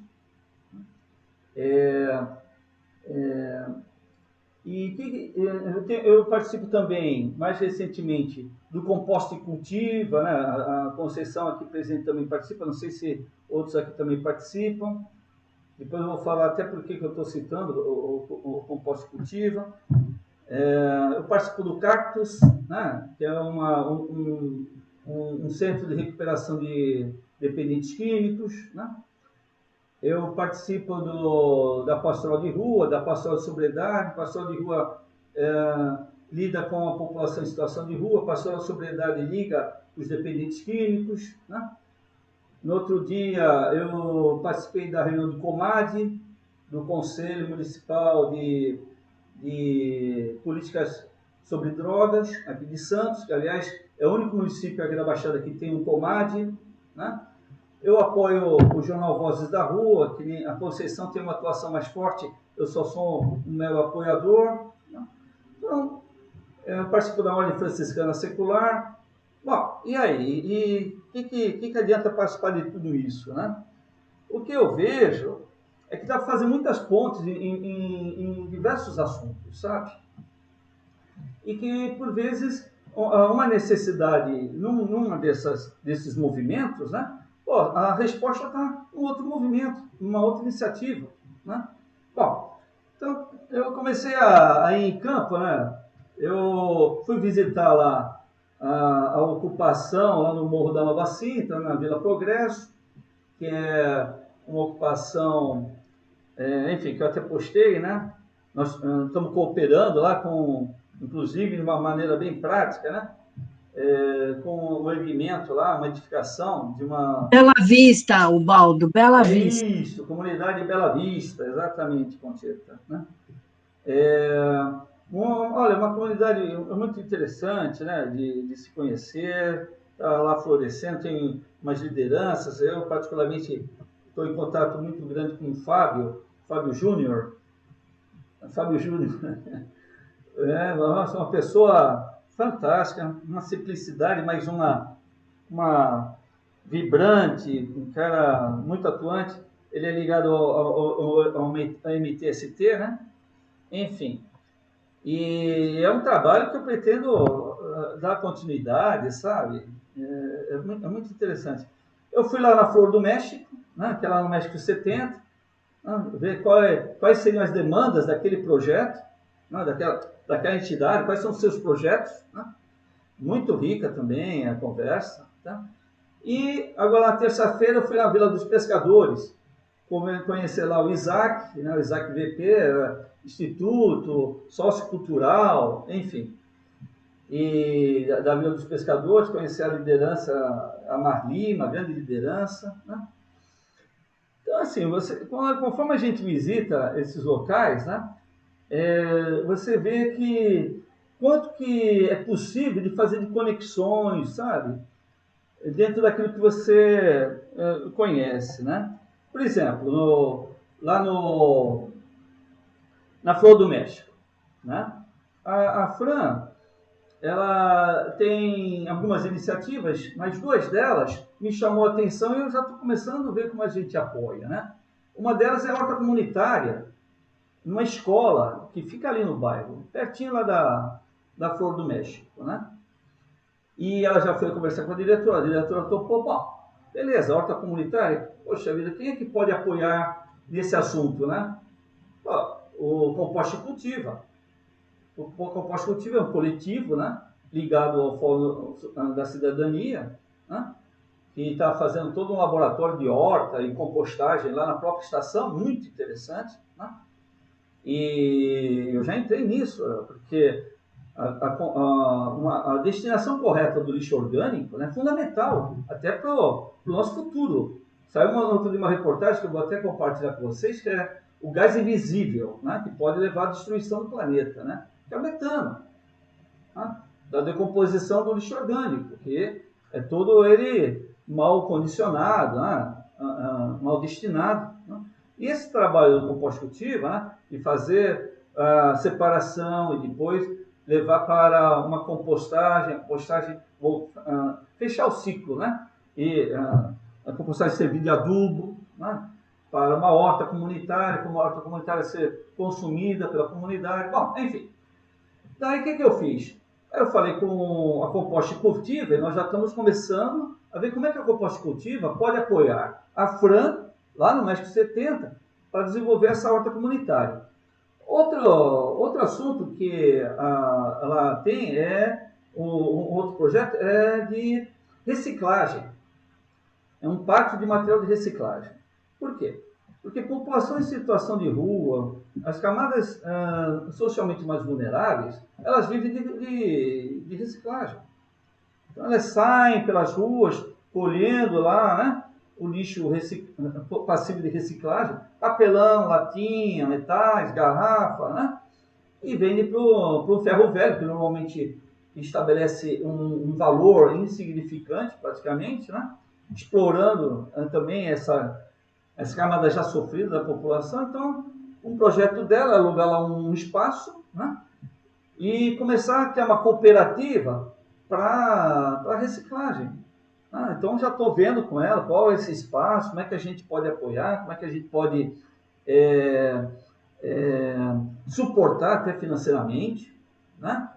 eu participo também, mais recentemente, do Composta e Cultiva, né? A Conceição aqui presente também participa, não sei se outros aqui também participam. Depois eu vou falar até por que eu estou citando o Composta e Cultiva. Eu participo do Cactus, né? Que é um centro de recuperação de dependentes químicos, né? Eu participo da Pastoral de Rua, da Pastoral de Sobriedade. Pastoral de Rua lida com a população em situação de rua, Pastoral de Sobriedade liga os dependentes químicos, né? No outro dia, eu participei da reunião do COMAD, do Conselho Municipal de Políticas sobre Drogas, aqui de Santos, que, aliás, é o único município aqui da Baixada que tem um COMAD, né? Eu apoio o jornal Vozes da Rua, que a Conceição tem uma atuação mais forte, eu só sou um mero apoiador, né? Então, eu participo da Ordem Franciscana Secular. Bom, e aí? E o que adianta participar de tudo isso, né? O que eu vejo é que dá para fazer muitas pontes em diversos assuntos, sabe? E que, por vezes, uma necessidade numa desses movimentos, né? A resposta está em outro movimento, numa outra iniciativa, né? Bom, então eu comecei a ir em campo, né? Eu fui visitar lá a ocupação lá no Morro da Nova Cinta, na Vila Progresso, que é uma ocupação, enfim, que eu até postei, né? Nós estamos cooperando lá inclusive de uma maneira bem prática, né? Com o erguimento lá, uma edificação de uma... Bela Vista, Ubaldo, Bela Vista. Isso, comunidade Bela Vista, exatamente, Concheta, né? Olha, uma comunidade muito interessante, né, de se conhecer, está lá florescendo, tem umas lideranças. Eu, particularmente, estou em contato muito grande com o Fábio Júnior. Nossa, uma pessoa fantástica, uma simplicidade, mas uma vibrante, um cara muito atuante. Ele é ligado ao MTST, né? Enfim. E é um trabalho que eu pretendo dar continuidade, sabe? É muito interessante. Eu fui lá na Flor do México, né, que é lá no México 70, né, ver quais seriam as demandas daquele projeto, né, daquela entidade, quais são os seus projetos. Né? Muito rica também a conversa. Tá? E agora, na terça-feira, eu fui na Vila dos Pescadores, conhecer lá o Isaac, né, o Isaac VP, Instituto Sociocultural, enfim. E da Vila dos Pescadores, conhecer a liderança, a Marli, uma grande liderança. Né? Então, assim, conforme a gente visita esses locais, né, você vê que quanto que é possível de fazer de conexões, sabe? Dentro daquilo que você conhece, né? Por exemplo, na Flor do México, né? A Fran, ela tem algumas iniciativas, mas duas delas me chamou a atenção e eu já estou começando a ver como a gente apoia, né? Uma delas é a horta comunitária, numa escola que fica ali no bairro, pertinho lá da Flor do México, né? E ela já foi conversar com a diretora topou, bom, beleza, a horta comunitária, poxa vida, quem é que pode apoiar nesse assunto, né? Pô, o Composte Cultiva. O Composte Cultiva é um coletivo, né, ligado ao Fórum da Cidadania, né, que está fazendo todo um laboratório de horta e compostagem lá na própria estação, muito interessante. Né? E eu já entrei nisso, porque a destinação correta do lixo orgânico, né, é fundamental, até para o nosso futuro. Saiu uma reportagem que eu vou até compartilhar com vocês, que é o gás invisível, né, que pode levar à destruição do planeta, né, que é o metano, né, da decomposição do lixo orgânico, que é todo ele mal condicionado, né, mal destinado. Né. E esse trabalho do composto cultivo, né, de fazer a separação e depois levar para uma compostagem, fechar o ciclo, né? E a compostagem servir de adubo, né? Para uma horta comunitária, como a horta comunitária ser consumida pela comunidade. Bom, enfim. Daí o que eu fiz? Eu falei com a Composte Cultiva e nós já estamos começando a ver como é que a Composte Cultiva pode apoiar a Fran, lá no México 70, para desenvolver essa horta comunitária. Outro assunto que ela tem um outro projeto é de reciclagem. É um pacto de material de reciclagem. Por quê? Porque população em situação de rua, as camadas socialmente mais vulneráveis, elas vivem de reciclagem. Então elas saem pelas ruas colhendo lá, né, o lixo passível de reciclagem, papelão, latinha, metais, garrafa, né? E vende para o ferro velho, que normalmente estabelece um valor insignificante, praticamente, né? Explorando também essa camada já sofrida da população. Então, um projeto dela é alugar lá um espaço, né? E começar a ter uma cooperativa para reciclagem. Então já estou vendo com ela qual é esse espaço, como é que a gente pode apoiar, como é que a gente pode suportar até financeiramente. Né?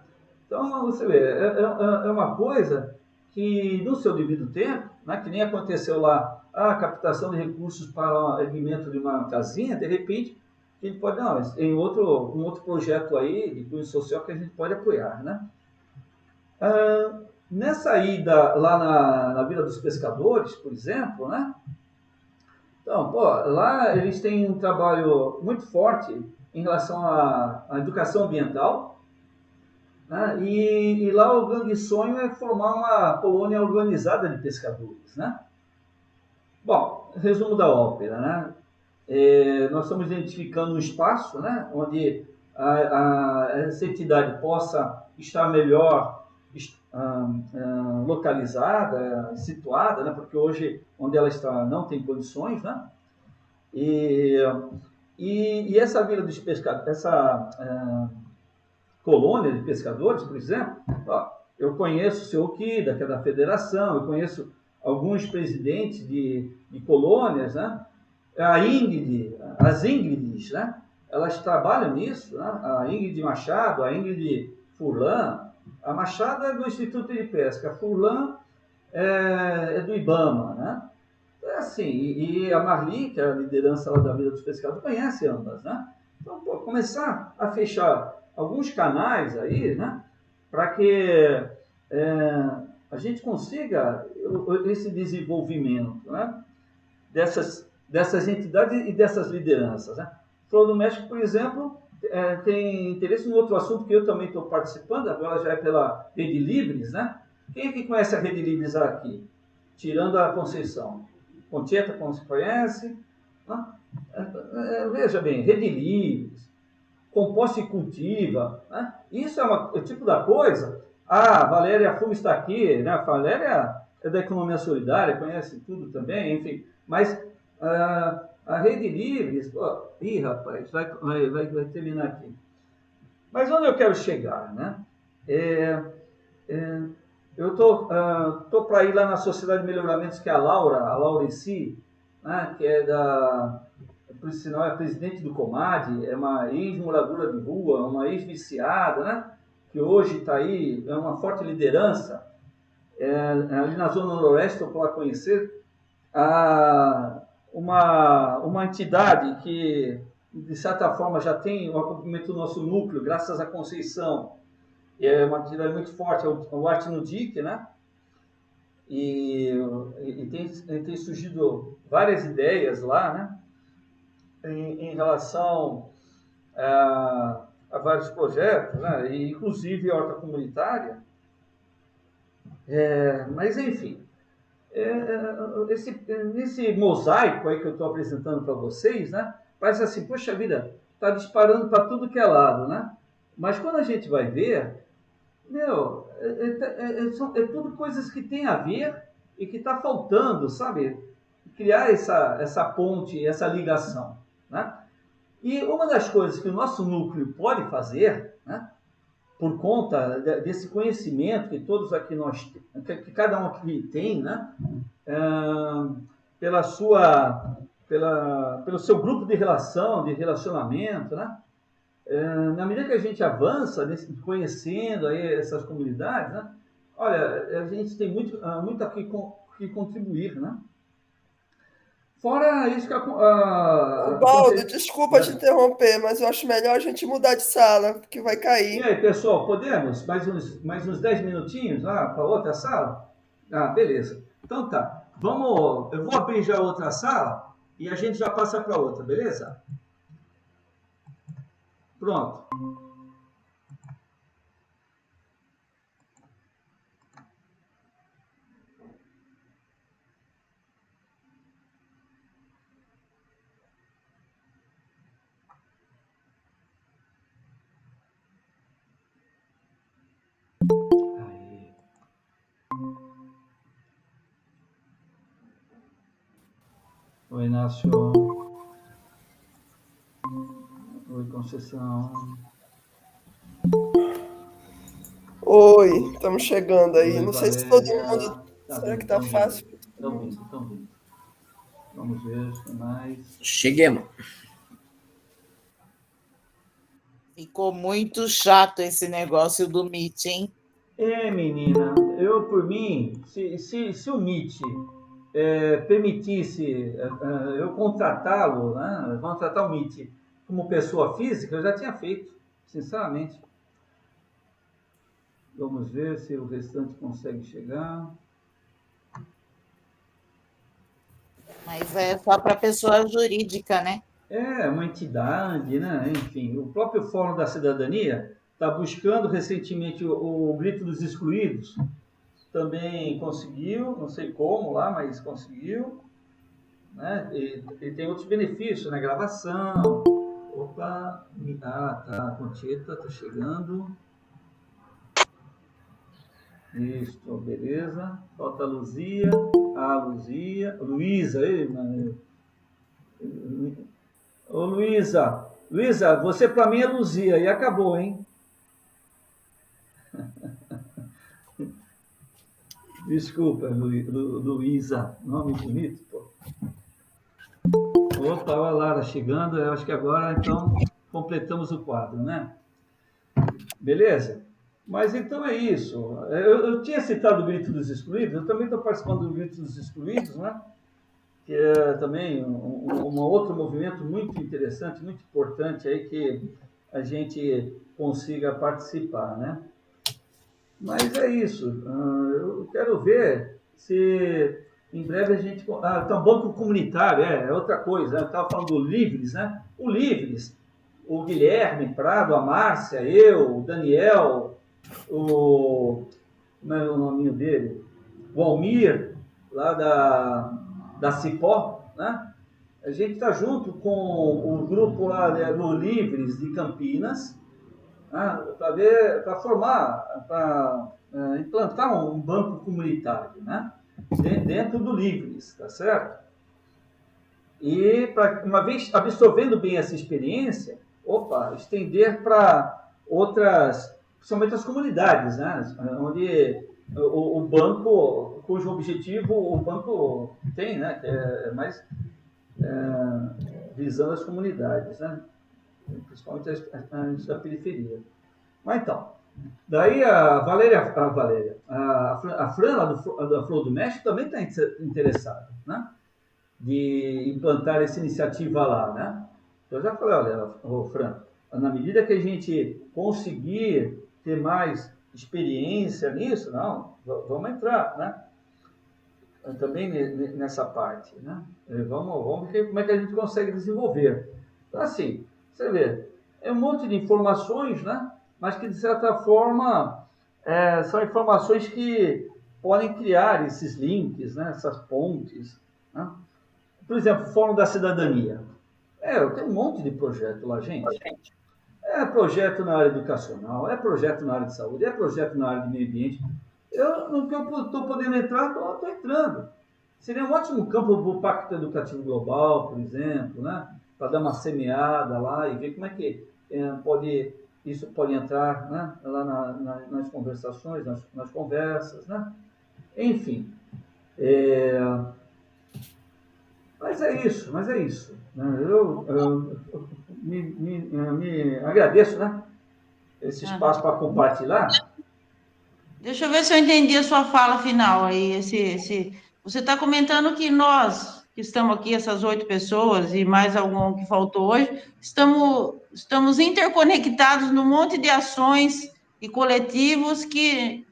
Então, você vê, é uma coisa que no seu devido tempo, né, que nem aconteceu lá, a captação de recursos para o erguimento de uma casinha, de repente, a gente pode, não, tem um outro projeto aí de cunho social que a gente pode apoiar. Né? Nessa ida lá na Vila dos Pescadores, por exemplo, né? Então, lá eles têm um trabalho muito forte em relação à educação ambiental, né? E lá o grande sonho é formar uma colônia organizada de pescadores, né? Bom, resumo da ópera, né? Nós estamos identificando um espaço, né, onde essa entidade possa estar melhor localizada, situada, né? Porque hoje onde ela está não tem condições, né? E essa vila dos pescadores, essa colônia de pescadores, por exemplo, eu conheço o seu Okida, que é da federação, eu conheço alguns presidentes de colônias, né? As Ingrids, né? elas trabalham nisso, né? A Ingrid Machado, a Ingrid Furlan. A Machado é do Instituto de Pesca, a Furlan é do IBAMA, né? É assim, e a Marli, que é a liderança lá da Vida dos Pescadores, conhece ambas, né? Então, pô, começar a fechar alguns canais aí, né? Para que a gente consiga esse desenvolvimento, né? Dessas entidades e dessas lideranças, né? O Flor do México, por exemplo, tem interesse no outro assunto que eu também estou participando, agora já é pela Rede Livres, né? Quem é que conhece a Rede Livres aqui? Tirando a Conceição. Concheta, como se conhece. Né? Veja bem, Rede Livres, Composta e Cultiva. Né? Isso é o tipo da coisa. A Valéria Fumo está aqui, né? A Valéria é da Economia Solidária, conhece tudo também, enfim. Mas a Rede Livres... Ih, rapaz, vai terminar aqui. Mas onde eu quero chegar, né? Eu tô para ir lá na Sociedade de Melhoramentos, que é a Laureci, né, que por sinal, é presidente do Comad, é uma ex-moradora de rua, uma ex-viciada, né, que hoje está aí, é uma forte liderança, ali na Zona Noroeste, estou para lá conhecer, uma entidade que, de certa forma, já tem o acompanhamento do nosso núcleo, graças à Conceição. É uma entidade muito forte, é o Arte no DIC, né? E tem surgido várias ideias lá, né? Em relação a vários projetos, né? E, inclusive a horta comunitária. Mas, enfim, esse mosaico aí que eu estou apresentando para vocês, né? Parece assim, poxa vida, está disparando para tudo que é lado, né? Mas quando a gente vai ver, meu, é tudo coisas que tem a ver e que está faltando, sabe? Criar essa ponte, essa ligação, né? E uma das coisas que o nosso núcleo pode fazer, né? Por conta desse conhecimento que todos aqui que cada um aqui tem, né? Pelo seu grupo de relacionamento, né? Na medida que a gente avança, conhecendo aí essas comunidades, né? Olha, a gente tem muito aqui que contribuir, né? Fora isso que Baldo, desculpa te interromper, mas eu acho melhor a gente mudar de sala, porque vai cair. E aí, pessoal, podemos? Mais uns 10 minutinhos lá para outra sala? Ah, beleza. Então tá. Eu vou abrir já outra sala e a gente já passa para outra, beleza? Pronto. Aí. Oi, Inácio. Oi, Conceição. Oi, estamos chegando aí. Oi, Não sei se Valéria. todo mundo. Tá Será bem, que tá fácil? Estão vindo. Vamos ver o que mais. Cheguemos. Ficou muito chato esse negócio do Meet, hein? Menina, eu por mim, se o MIT permitisse eu contratá-lo, né, contratar o MIT como pessoa física, eu já tinha feito, sinceramente. Vamos ver se o restante consegue chegar. Mas é só para pessoa jurídica, né? Uma entidade, né? Enfim, o próprio Fórum da Cidadania está buscando recentemente o Grito dos Excluídos. Também conseguiu, não sei como lá, mas conseguiu. Né? E tem outros benefícios, né? Gravação. Opa, tá, a Concheta está chegando. Isso, beleza. Falta a Luzia. Luísa, ô Luísa, você para mim é Luzia e acabou, hein? Desculpa, Luísa, nome bonito, pô. Opa, olha a Lara chegando, eu acho que agora, então, completamos o quadro, né? Beleza? Mas então é isso. Eu tinha citado o Grito dos Excluídos, eu também estou participando do Grito dos Excluídos, né? Que é também um outro movimento muito interessante, muito importante aí que a gente consiga participar, né? Mas é isso. Eu quero ver se em breve a gente... então, banco comunitário é outra coisa. Eu estava falando do Livres, né? O Livres, o Guilherme Prado, a Márcia, eu, o Daniel, como é o nome dele? O Almir, lá da Cipó, né? A gente está junto com o grupo lá do Livres de Campinas, para formar, para implantar um banco comunitário, né? Dentro do Livres, tá certo? E, uma vez absorvendo bem essa experiência, estender para outras, principalmente as comunidades, né? Onde o banco, cujo objetivo o banco tem, né? Que é mais visando as comunidades, né? Principalmente as da periferia. Mas então, daí a Fran lá da Flor do México também está interessada, né? De implantar essa iniciativa lá, né? Eu já falei, olha, Fran, na medida que a gente conseguir ter mais experiência nisso, vamos entrar, né? Também nessa parte, né? Vamos ver como é que a gente consegue desenvolver. Então, assim, você vê, é um monte de informações, né? Mas que, de certa forma, são informações que podem criar esses links, né? Essas pontes, né? Por exemplo, Fórum da Cidadania. Eu tenho um monte de projeto lá, gente. É projeto na área educacional, é projeto na área de saúde, é projeto na área de meio ambiente. No que eu estou podendo entrar, estou entrando. Seria um ótimo campo para o Pacto Educativo Global, por exemplo, né? Para dar uma semeada lá e ver como é que isso pode entrar, né? Lá nas conversações, nas conversas, né? Enfim. Mas é isso. Né? Eu me agradeço, né? Esse espaço para compartilhar. Deixa eu ver se eu entendi a sua fala final aí. Você está comentando que nós, que estamos aqui, essas 8 pessoas e mais algum que faltou hoje, estamos interconectados num monte de ações e coletivos que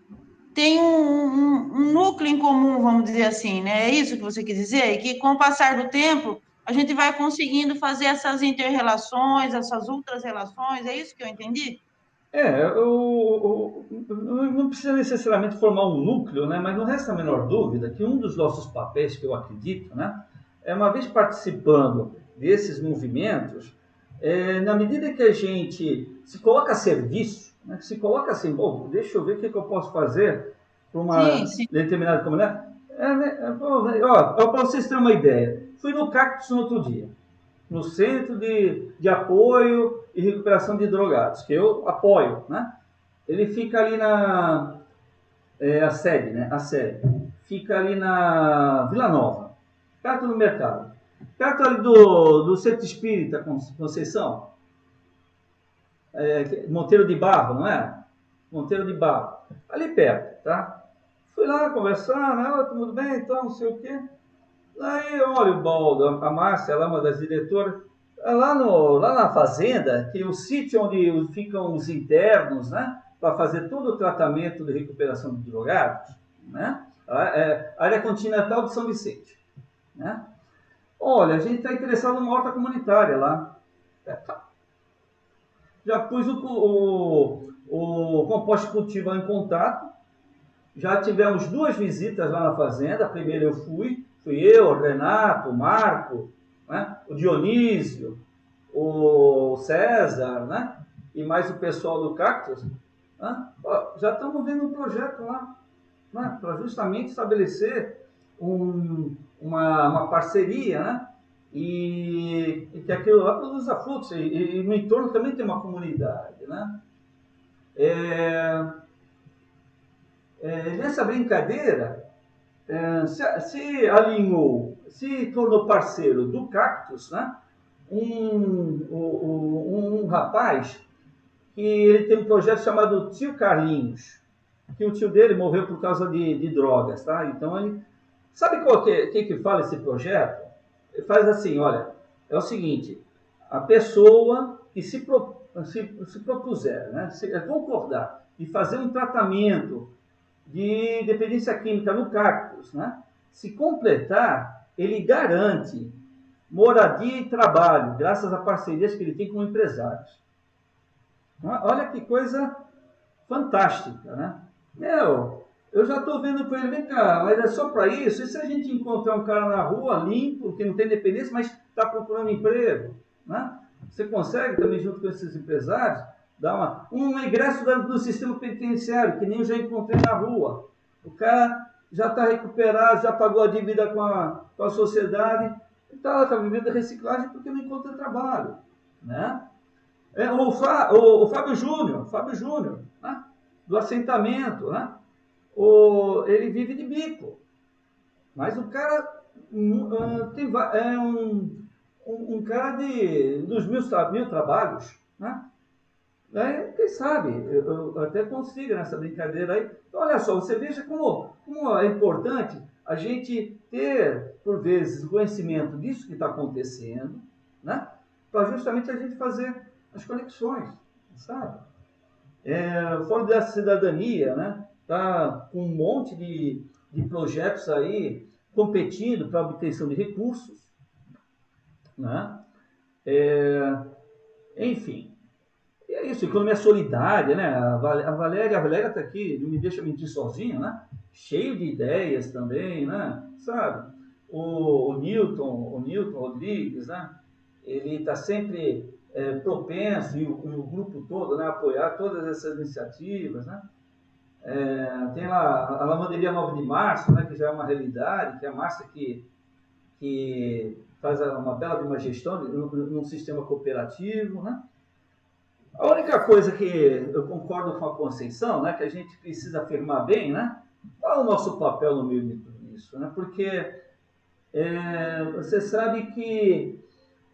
têm um núcleo em comum, vamos dizer assim, né? É isso que você quis dizer? E que com o passar do tempo, a gente vai conseguindo fazer essas inter-relações, essas outras-relações, é isso que eu entendi? Não precisa necessariamente formar um núcleo, né? Mas não resta a menor dúvida que um dos nossos papéis, que eu acredito, né? Uma vez participando desses movimentos, na medida que a gente se coloca a serviço, né? Se coloca assim, deixa eu ver o que eu posso fazer para uma determinada comunidade. Para vocês terem uma ideia, fui no Cactus no outro dia, no Centro de Apoio e Recuperação de Drogados, que eu apoio, né? Ele fica ali a sede, né? A sede. Fica ali na Vila Nova, perto do mercado. Perto ali do Centro Espírita Conceição. Monteiro de Barro, não é? Monteiro de Barro. Ali perto, tá? Fui lá conversar, né? Tudo bem, então, não sei o quê. Aí, olha o Baldo, a Márcia, ela é uma das diretoras, lá na fazenda, que é o sítio onde ficam os internos, né, para fazer todo o tratamento de recuperação de drogados, né, área continental de São Vicente, né. Olha, a gente está interessado numa horta comunitária lá. Já pus o composto cultivo em contato, já tivemos 2 visitas lá na fazenda. A primeira eu fui eu, o Renato, o Marco, né? O Dionísio, o César, né? E mais o pessoal do Cactus. Né? Já estamos vendo um projeto lá, né? Para justamente estabelecer uma parceria, né? E que aquilo lá produza frutos. E no entorno também tem uma comunidade, né? Nessa brincadeira, se alinhou, se tornou parceiro do Cactus, né? um rapaz que ele tem um projeto chamado Tio Carlinhos, que o tio dele morreu por causa de drogas, tá? Então ele... Sabe qual que fala esse projeto? Ele faz assim, olha, é o seguinte, a pessoa que se propuser, né, se concordar e fazer um tratamento de dependência química no cactus, né, se completar, ele garante moradia e trabalho, graças a parcerias que ele tem com empresários. Olha que coisa fantástica, né? Eu já estou vendo com ele, vem cá, mas é só para isso? E se a gente encontrar um cara na rua, limpo, que não tem dependência, mas está procurando emprego, né? Você consegue também, junto com esses empresários, dar um ingresso do sistema penitenciário, que nem eu já encontrei na rua. O cara já está recuperado, já pagou a dívida com a sociedade, está vivendo reciclagem porque não encontra trabalho, né? O Fábio Júnior, né? Do assentamento, né? Ele vive de bico, mas o cara é um cara dos mil trabalhos, né? Quem sabe eu até consiga nessa brincadeira aí. Então, olha só, você veja como é importante a gente ter, por vezes, o conhecimento disso que está acontecendo, né? Para justamente a gente fazer as conexões, sabe? O Fórum da Cidadania, né? Está com um monte de projetos aí competindo para a obtenção de recursos, né? Enfim, e é isso, economia solidária, né? A Valéria está aqui, não me deixa mentir sozinho, né? Cheio de ideias também, né? Sabe? O Newton Rodrigues, né? Ele está sempre propenso, e o grupo todo, né? Apoiar todas essas iniciativas, né? Tem lá a Lavanderia 9 de Março, né? Que já é uma realidade, que é a Márcia que faz uma bela de uma gestão num sistema cooperativo, né? A única coisa que eu concordo com a Conceição, né, que a gente precisa afirmar bem, né, qual é o nosso papel no meio de tudo isso, né? Porque você sabe que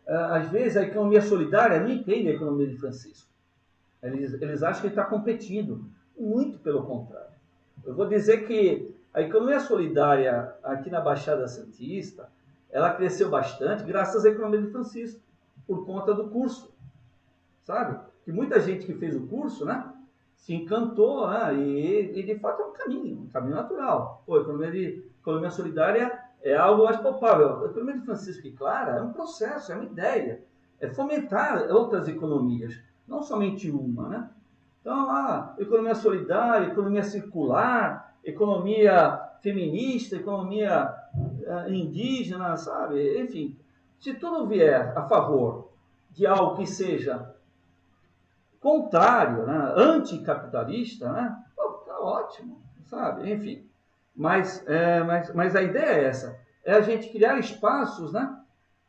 às vezes a economia solidária não entende a economia de Francisco. Eles acham que ele está competindo. Muito pelo contrário. Eu vou dizer que a economia solidária aqui na Baixada Santista, ela cresceu bastante graças à economia de Francisco, por conta do curso, sabe? Que muita gente que fez o curso, né, se encantou, né, e de fato é um caminho natural. Pô, a economia solidária é algo mais palpável. A economia de Francisco e Clara é um processo, é uma ideia, é fomentar outras economias, não somente uma, né? Então, economia solidária, economia circular, economia feminista, economia indígena, sabe? Enfim, se tudo vier a favor de algo que seja contrário, né, anticapitalista, né, tá ótimo, sabe? Enfim, mas a ideia é essa, é a gente criar espaços, né,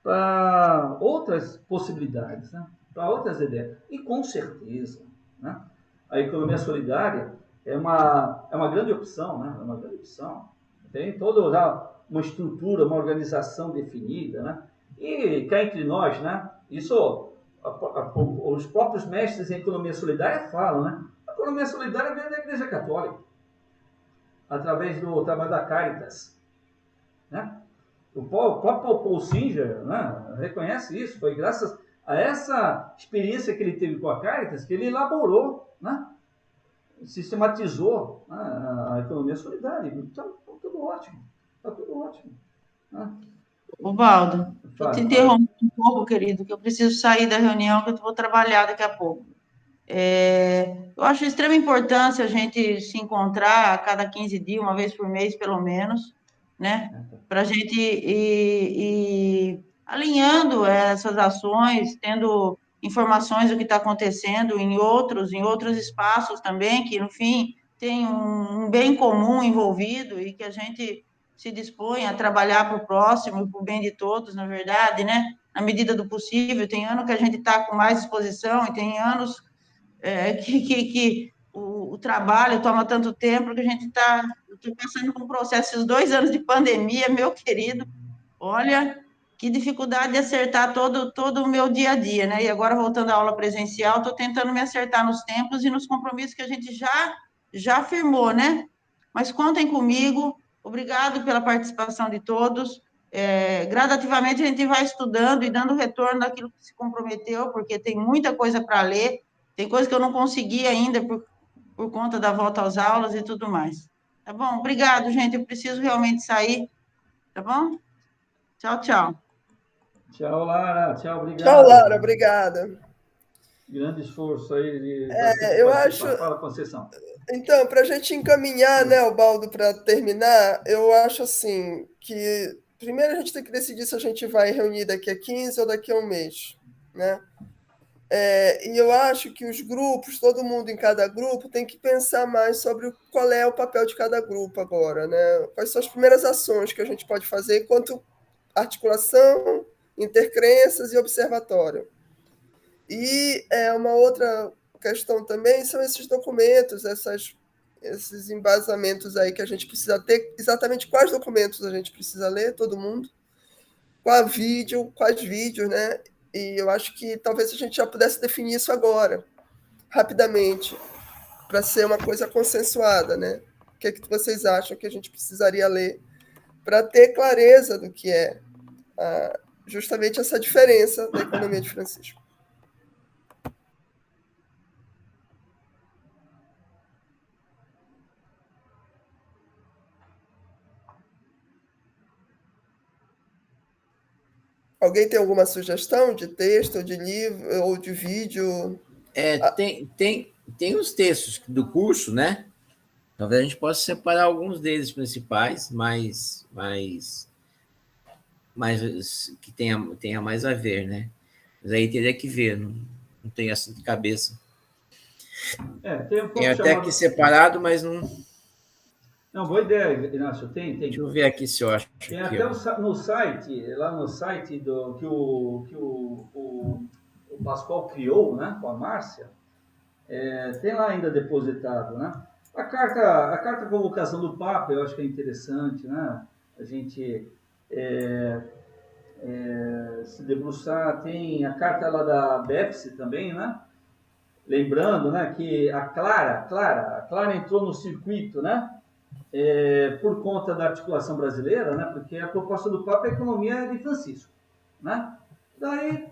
para outras possibilidades, né, para outras ideias. E com certeza, né, a economia solidária é uma grande opção, né, é uma grande opção. Tem toda uma estrutura, uma organização definida, né, e cá entre nós, né, isso... Os próprios mestres em economia solidária falam, né? A economia solidária vem da Igreja Católica, através do trabalho da Caritas, né? O próprio Paul Singer, né, reconhece isso. Foi graças a essa experiência que ele teve com a Caritas que ele elaborou, né, sistematizou, né, a economia solidária. Então, está tudo ótimo. Está tudo ótimo, né? Valdo, vou te interromper um pouco, querido, que eu preciso sair da reunião, que eu vou trabalhar daqui a pouco. Eu acho de extrema importância a gente se encontrar a cada 15 dias, uma vez por mês, pelo menos, né? Para a gente ir alinhando essas ações, tendo informações do que está acontecendo em outros espaços também, que, no fim, tem um bem comum envolvido e que a gente se dispõe a trabalhar para o próximo e para o bem de todos, na verdade, né? Na medida do possível. Tem ano que a gente está com mais disposição e tem anos que o trabalho toma tanto tempo que a gente estou passando por um processo, esses 2 anos de pandemia, meu querido, olha, que dificuldade de acertar todo o meu dia a dia, né? E agora, voltando à aula presencial, estou tentando me acertar nos tempos e nos compromissos que a gente já firmou, né? Mas contem comigo, obrigado pela participação de todos. Gradativamente a gente vai estudando e dando retorno daquilo que se comprometeu, porque tem muita coisa para ler, tem coisa que eu não consegui ainda por conta da volta às aulas e tudo mais. Tá bom? Obrigado, gente. Eu preciso realmente sair. Tá bom? Tchau, tchau. Tchau, Lara. Tchau, obrigado. Tchau, Lara. Obrigada. Grande esforço aí de eu acho. Fala, Conceição. Então, para a gente encaminhar, né, Ubaldo, para terminar, eu acho assim que primeiro a gente tem que decidir se a gente vai reunir daqui a 15 ou daqui a um mês, né? E eu acho que os grupos, todo mundo em cada grupo, tem que pensar mais sobre qual é o papel de cada grupo agora, né? Quais são as primeiras ações que a gente pode fazer enquanto articulação, intercrenças e observatório. E uma outra questão também são esses documentos, esses embasamentos aí que a gente precisa ter, exatamente quais documentos a gente precisa ler, todo mundo, quais vídeos, né? E eu acho que talvez a gente já pudesse definir isso agora, rapidamente, para ser uma coisa consensuada, né? O que vocês acham que a gente precisaria ler para ter clareza do que é justamente essa diferença da economia de Francisco? Alguém tem alguma sugestão de texto, ou de livro, ou de vídeo? Tem os textos do curso, né? Talvez a gente possa separar alguns deles principais, mas que tenha mais a ver, né? Mas aí teria que ver, não tem assim de cabeça. Tem até aqui separado, mas não... Não, boa ideia, Inácio. Tem. Deixa eu ver aqui se eu acho. Tem até no site, lá no site que o Pascoal criou, né, com a Márcia, tem lá ainda depositado, né? A carta de convocação do Papa, eu acho que é interessante, né? A gente se debruçar. Tem a carta lá da BEPSI também, né? Lembrando, né, que a Clara entrou no circuito, né? Por conta da articulação brasileira, né? Porque a proposta do Papa é a economia de Francisco, né? Daí,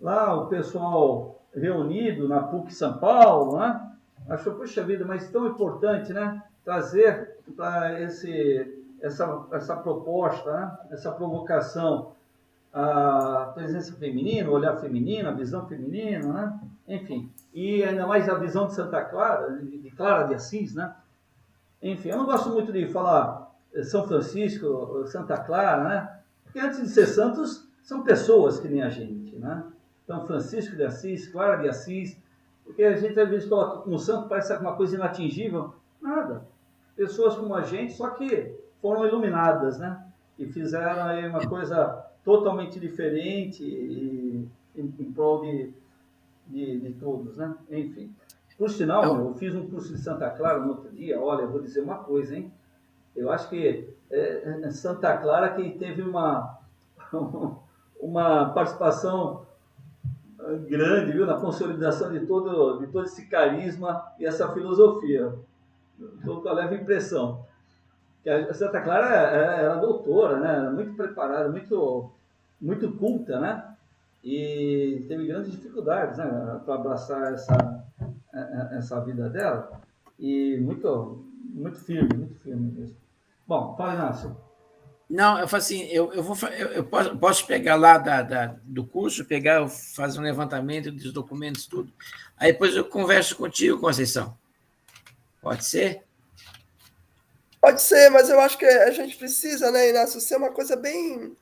lá o pessoal reunido na PUC São Paulo, né? Achou, puxa vida, mas tão importante, né? Trazer para essa proposta, né? Essa provocação, a presença feminina, o olhar feminino, a visão feminina, né? Enfim, e ainda mais a visão de Santa Clara, de Clara de Assis, né? Enfim, eu não gosto muito de falar São Francisco, Santa Clara, né? Porque antes de ser santos, são pessoas que nem a gente, né? Então, Francisco de Assis, Clara de Assis, porque a gente às vezes coloca como santo, parece uma coisa inatingível. Nada. Pessoas como a gente, só que foram iluminadas, né? E fizeram aí uma coisa totalmente diferente em prol de todos, né? Enfim. Por sinal, eu fiz um curso de Santa Clara no outro dia. Olha, eu vou dizer uma coisa, hein? Eu acho que Santa Clara que teve uma participação grande, viu, na consolidação de todo esse carisma e essa filosofia. Estou com a leve impressão. Que a Santa Clara era doutora, né? Era muito preparada, muito culta, né? E teve grandes dificuldades, né, para abraçar essa vida dela, e muito firme mesmo. Bom, fala, Inácio. Não, eu falo assim, eu posso pegar lá do curso, fazer um levantamento dos documentos, tudo. Aí depois eu converso contigo, Conceição. Pode ser? Pode ser, mas eu acho que a gente precisa, né, Inácio, ser uma coisa bem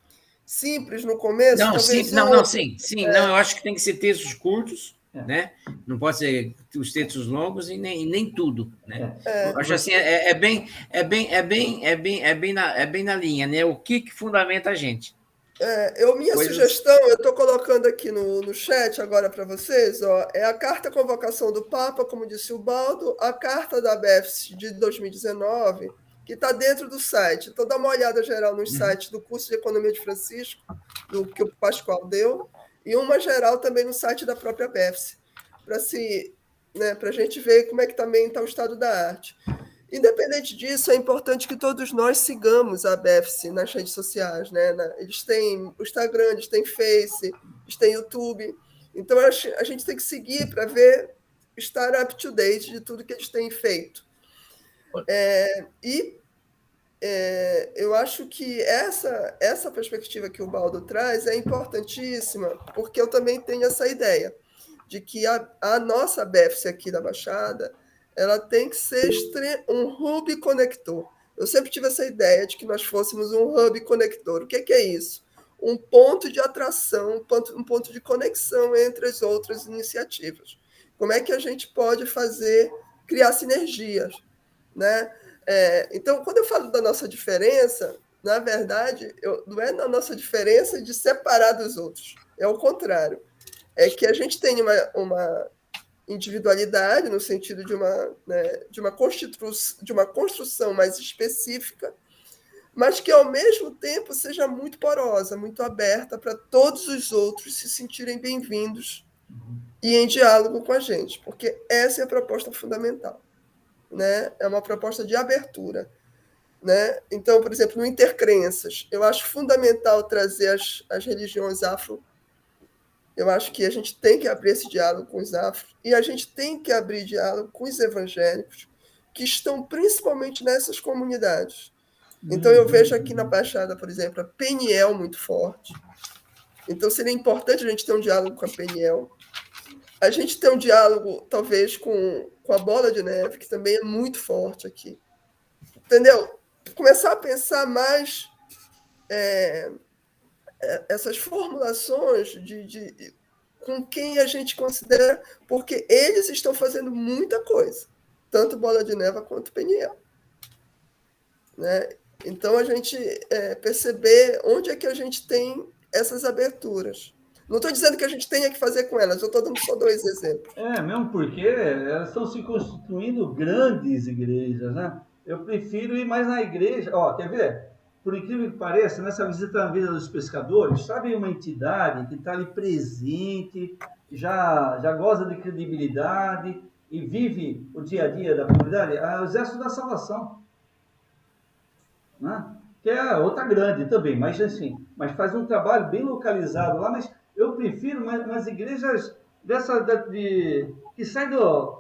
simples no começo. Não, sim. Não, eu acho que tem que ser textos curtos, né? Não pode ser os textos longos e nem tudo, né? Eu acho assim, é bem na linha, né? O que fundamenta a gente? Minha sugestão, eu estou colocando aqui no chat agora para vocês, ó, é a carta convocação do Papa, como disse o Baldo, a carta da BEFS de 2019 que está dentro do site. Então, dá uma olhada geral no site do curso de Economia de Francisco, do que o Pascoal deu, e uma geral também no site da própria BEFS, para a gente ver como é que também está o estado da arte. Independente disso, é importante que todos nós sigamos a BEFS nas redes sociais. Né? Eles têm o Instagram, eles têm Face, eles têm YouTube. Então, a gente tem que seguir para estar up-to-date de tudo que eles têm feito. Eu acho que essa perspectiva que o Baldo traz é importantíssima, porque eu também tenho essa ideia de que a nossa BEFS aqui da Baixada ela tem que ser um hub conector. Eu sempre tive essa ideia de que nós fôssemos um hub conector. O que é isso? Um ponto de atração, um ponto de conexão entre as outras iniciativas. Como é que a gente pode criar sinergias, né? Então, quando eu falo da nossa diferença, na verdade, não é na nossa diferença de separar dos outros. É o contrário. É que a gente tem uma individualidade no sentido de uma construção mais específica, mas que, ao mesmo tempo, seja muito porosa, muito aberta para todos os outros se sentirem bem-vindos e em diálogo com a gente, porque essa é a proposta fundamental. Né? É uma proposta de abertura. Né? Então, por exemplo, no Intercrenças, eu acho fundamental trazer as religiões afro. Eu acho que a gente tem que abrir esse diálogo com os afro e a gente tem que abrir diálogo com os evangélicos que estão principalmente nessas comunidades. Então, eu vejo aqui na Baixada, por exemplo, a Peniel muito forte. Então, seria importante a gente ter um diálogo com a Peniel. A gente ter um diálogo, talvez, com a Bola de Neve, que também é muito forte aqui. Entendeu? Começar a pensar mais essas formulações com quem a gente considera, porque eles estão fazendo muita coisa, tanto Bola de Neve quanto Peniel. Né? Então, a gente perceber onde é que a gente tem essas aberturas. Não estou dizendo que a gente tenha que fazer com elas, eu estou dando só 2 exemplos. Mesmo porque elas estão se constituindo grandes igrejas, né? Eu prefiro ir mais na igreja. Quer ver? Por incrível que pareça, nessa visita na Vila dos Pescadores, sabe uma entidade que está ali presente, já goza de credibilidade e vive o dia a dia da comunidade? É o Exército da Salvação. Né? Que é outra grande também, mas faz um trabalho bem localizado lá, mas eu prefiro umas igrejas que saem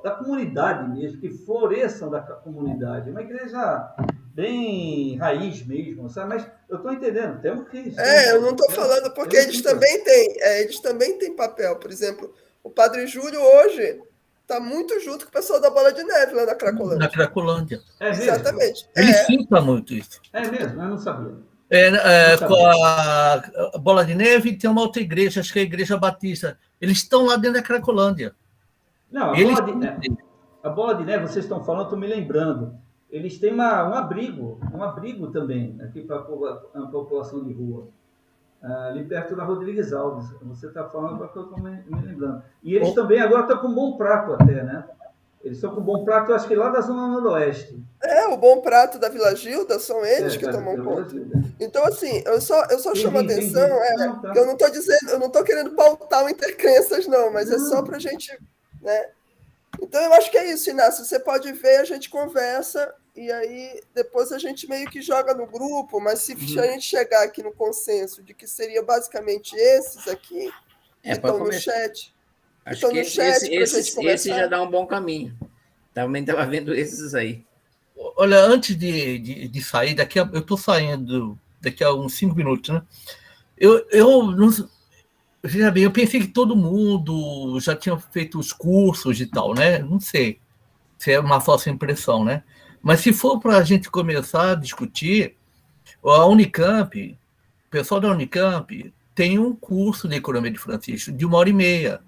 da comunidade mesmo, que floresçam da comunidade. Uma igreja bem raiz mesmo, sabe? Mas eu estou entendendo, temos que... eu não estou falando porque eles também têm papel. Por exemplo, o Padre Júlio hoje está muito junto com o pessoal da Bola de Neve lá na Cracolândia. Na Cracolândia. Exatamente. Ele cita muito isso. É mesmo? Eu não sabia. Com a Bola de Neve tem uma outra igreja, acho que é a Igreja Batista. Eles estão lá dentro da Cracolândia. Não, a Bola de Neve, vocês estão falando, estou me lembrando. Eles têm um abrigo também, aqui para a população de rua. Ali perto da Rodrigues Alves. Você está falando para que eu estou me lembrando. E eles também agora estão com Bom Prato até, né? Eles estão com Bom Prato, acho que lá da Zona Noroeste. O Bom Prato da Vila Gilda são eles que tomam conta. Então, assim, eu só chamo a atenção, eu não estou dizendo, eu não estou querendo pautar o Intercrenças, não, mas é só para a gente, né? Então, eu acho que é isso, Inácio. Você pode ver, a gente conversa, e aí depois a gente meio que joga no grupo, mas se a gente chegar aqui no consenso de que seria basicamente esses aqui, que estão no chat... Acho que esse já dá um bom caminho. Também estava vendo esses aí. Olha, antes de sair, eu estou saindo daqui a uns 5 minutos, né? Veja bem, eu pensei que todo mundo já tinha feito os cursos e tal, né? Não sei se é uma falsa impressão, né? Mas se for para a gente começar a discutir, a Unicamp, o pessoal da Unicamp tem um curso de Economia de Francisco de 1h30,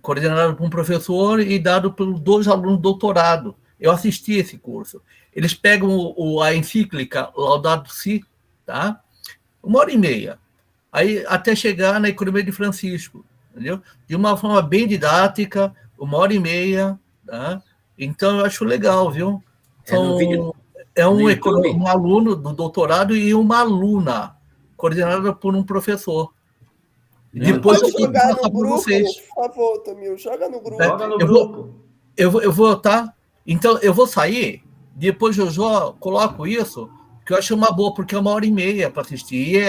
coordenado por um professor e dado por 2 alunos de doutorado. Eu assisti esse curso. Eles pegam a encíclica Laudato Si, tá? 1h30. Aí, até chegar na Economia de Francisco, entendeu? De uma forma bem didática, 1h30, tá? Então, eu acho legal, viu? É No YouTube? um aluno do doutorado e uma aluna, coordenada por um professor. No Depois eu Pode vou jogar passar no para grupo, vocês. por favor, Tomil. Joga no grupo. Joga no Eu grupo. Eu vou, tá? Então, eu vou sair, depois eu já coloco isso, que eu acho uma boa, porque é 1h30 para assistir.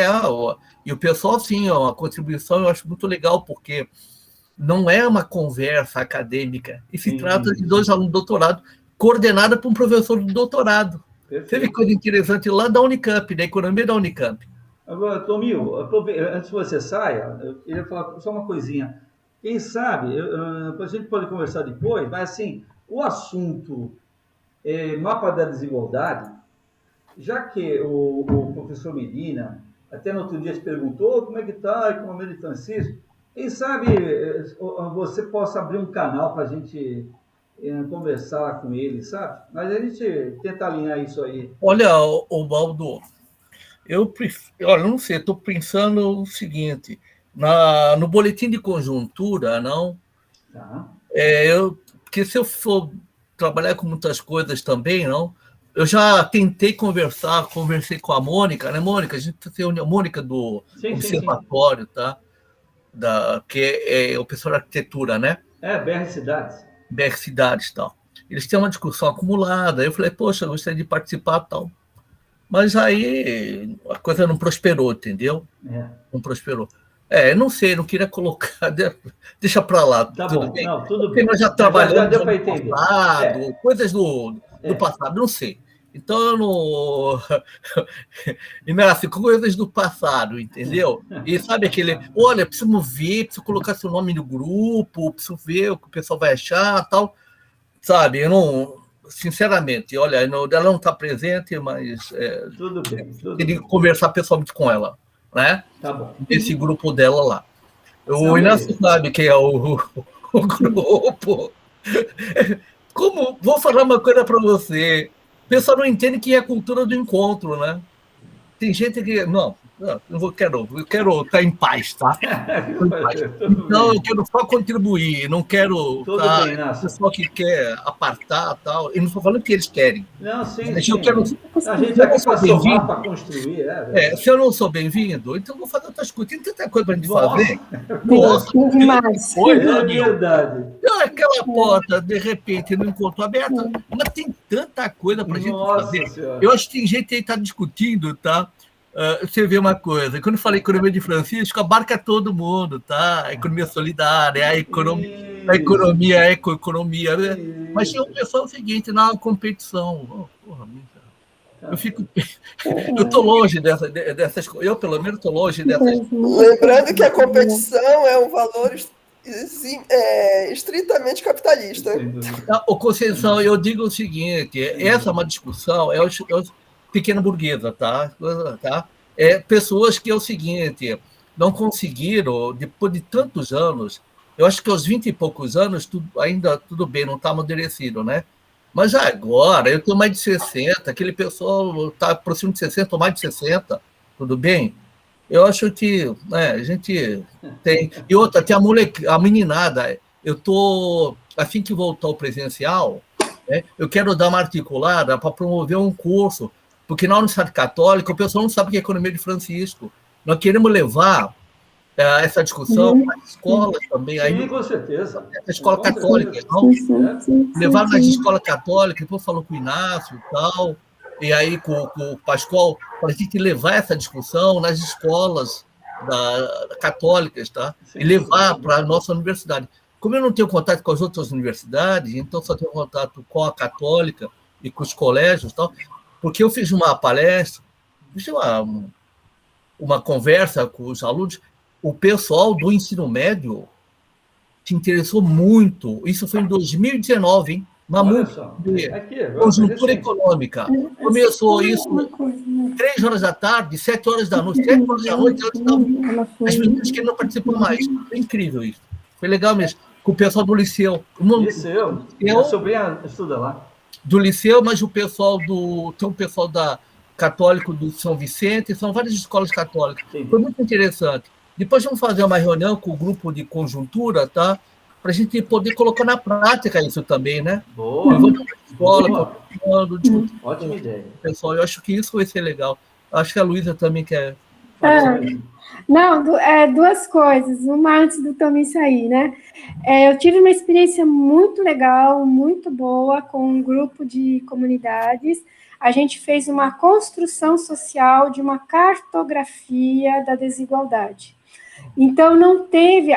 E o pessoal, sim, a contribuição eu acho muito legal, porque não é uma conversa acadêmica, e se trata de 2 alunos de doutorado, coordenada por um professor de doutorado. Você vê Perfeito. coisa interessante lá da Unicamp, da economia da Unicamp. Agora, Tomil, antes que você saia, eu queria falar só uma coisinha. Quem sabe, a gente pode conversar depois, mas assim, o assunto mapa da desigualdade, já que o professor Medina, até no outro dia te perguntou como é que está a economia de Francisco, quem sabe você possa abrir um canal para a gente conversar com ele, sabe? Mas a gente tenta alinhar isso aí. Olha, Baldo, olha, não sei, estou pensando o seguinte, no boletim de conjuntura, não, Tá? porque se eu for trabalhar com muitas coisas também, não, eu já tentei conversei com a Mônica, né, Mônica? A gente tem a Mônica do Observatório, tá? Que é o pessoal de arquitetura, né? BR Cidades. BR Cidades e tal. Eles têm uma discussão acumulada. Eu falei, poxa, eu gostaria de participar e tal. Mas aí a coisa não prosperou, entendeu? Não prosperou. Não sei, não queria colocar. Deixa para lá. Tá tudo bom, bem. não, tudo Porque bem. nós já trabalhamos deu para entender. no passado, coisas do passado, não sei. Então eu não. Inácio, coisas do passado, entendeu? E sabe aquele. Olha, preciso ver, preciso colocar seu nome no grupo, preciso ver o que o pessoal vai achar tal. Sabe, eu não. Sinceramente, olha, ela não está presente, mas tudo bem. Queria conversar pessoalmente com ela, né? Tá bom. Esse grupo dela lá. O Inácio sabe quem é o grupo. Vou falar uma coisa para você. O pessoal não entende que é a cultura do encontro, né? Tem gente que. Não, eu quero estar em paz, tá? Então, eu quero só contribuir, não quero. Tudo bem, Inácio. Pessoal que quer apartar tal. Eu não estou falando que eles querem. Não, sim. Eu quero, a gente aqui para somar, para construir. Se eu não sou bem-vindo, então eu vou fazer outras coisas. Tem tanta coisa para a gente fazer. Nossa, demais. É verdade. Aquela porta, de repente, não encontrou aberta, mas tem tanta coisa para a gente fazer. Senhora. Eu acho que tem gente aí que está discutindo, tá? Você vê uma coisa, quando eu falei economia de Francisco, abarca todo mundo, tá? A economia solidária, a economia, a ecoeconomia. Né? Mas eu penso o seguinte, na competição. Eu estou longe dessas coisas. Eu, pelo menos, estou longe dessas coisas. Lembrando que a competição é um valor estritamente capitalista. Ô, Conceição, eu digo o seguinte, essa é uma discussão, pequena burguesa, tá? Pessoas que é o seguinte, não conseguiram, depois de tantos anos, eu acho que aos 20 e poucos anos, ainda tudo bem, não está amadurecido, né? Mas agora, eu tenho mais de 60, aquele pessoal está aproximo de 60 ou mais de 60, tudo bem? Eu acho que a gente tem... E outra, tem a meninada, eu estou, assim que voltar ao presencial, eu quero dar uma articulada para promover um curso, porque na Universidade Católica o pessoal não sabe o que é a economia de Francisco. Nós queremos levar essa discussão para as escolas também. Sim, com certeza. A escola católica, não? Levar nas escolas católicas, depois falou com o Inácio e tal, e aí com o Pascoal, para a gente levar essa discussão nas escolas católicas, tá? E levar para a nossa universidade. Como eu não tenho contato com as outras universidades, então só tenho contato com a católica e com os colégios e tal, porque eu fiz uma palestra, fiz uma conversa com os alunos, o pessoal do ensino médio se interessou muito, isso foi em 2019, hein? Conjuntura econômica. Começou isso 3 horas da tarde, 7 horas da noite, 7 horas da noite, as meninas que não participam mais. Foi incrível isso. Foi legal mesmo. Com o pessoal do Liceu. Minha sobrinha estuda lá. Do Liceu, mas o pessoal tem um pessoal católico do São Vicente, são várias escolas católicas. Foi muito interessante. Depois vamos fazer uma reunião com o grupo de conjuntura, tá? para a gente poder colocar na prática isso também, né? Boa. Levando para a escola, Boa. discutindo Ótima ideia. pessoal. Eu acho que isso vai ser legal. Acho que a Luísa também quer. Não, duas coisas. Uma antes do Tomi sair, né? Eu tive uma experiência muito legal, muito boa com um grupo de comunidades. A gente fez uma construção social de uma cartografia da desigualdade. Então,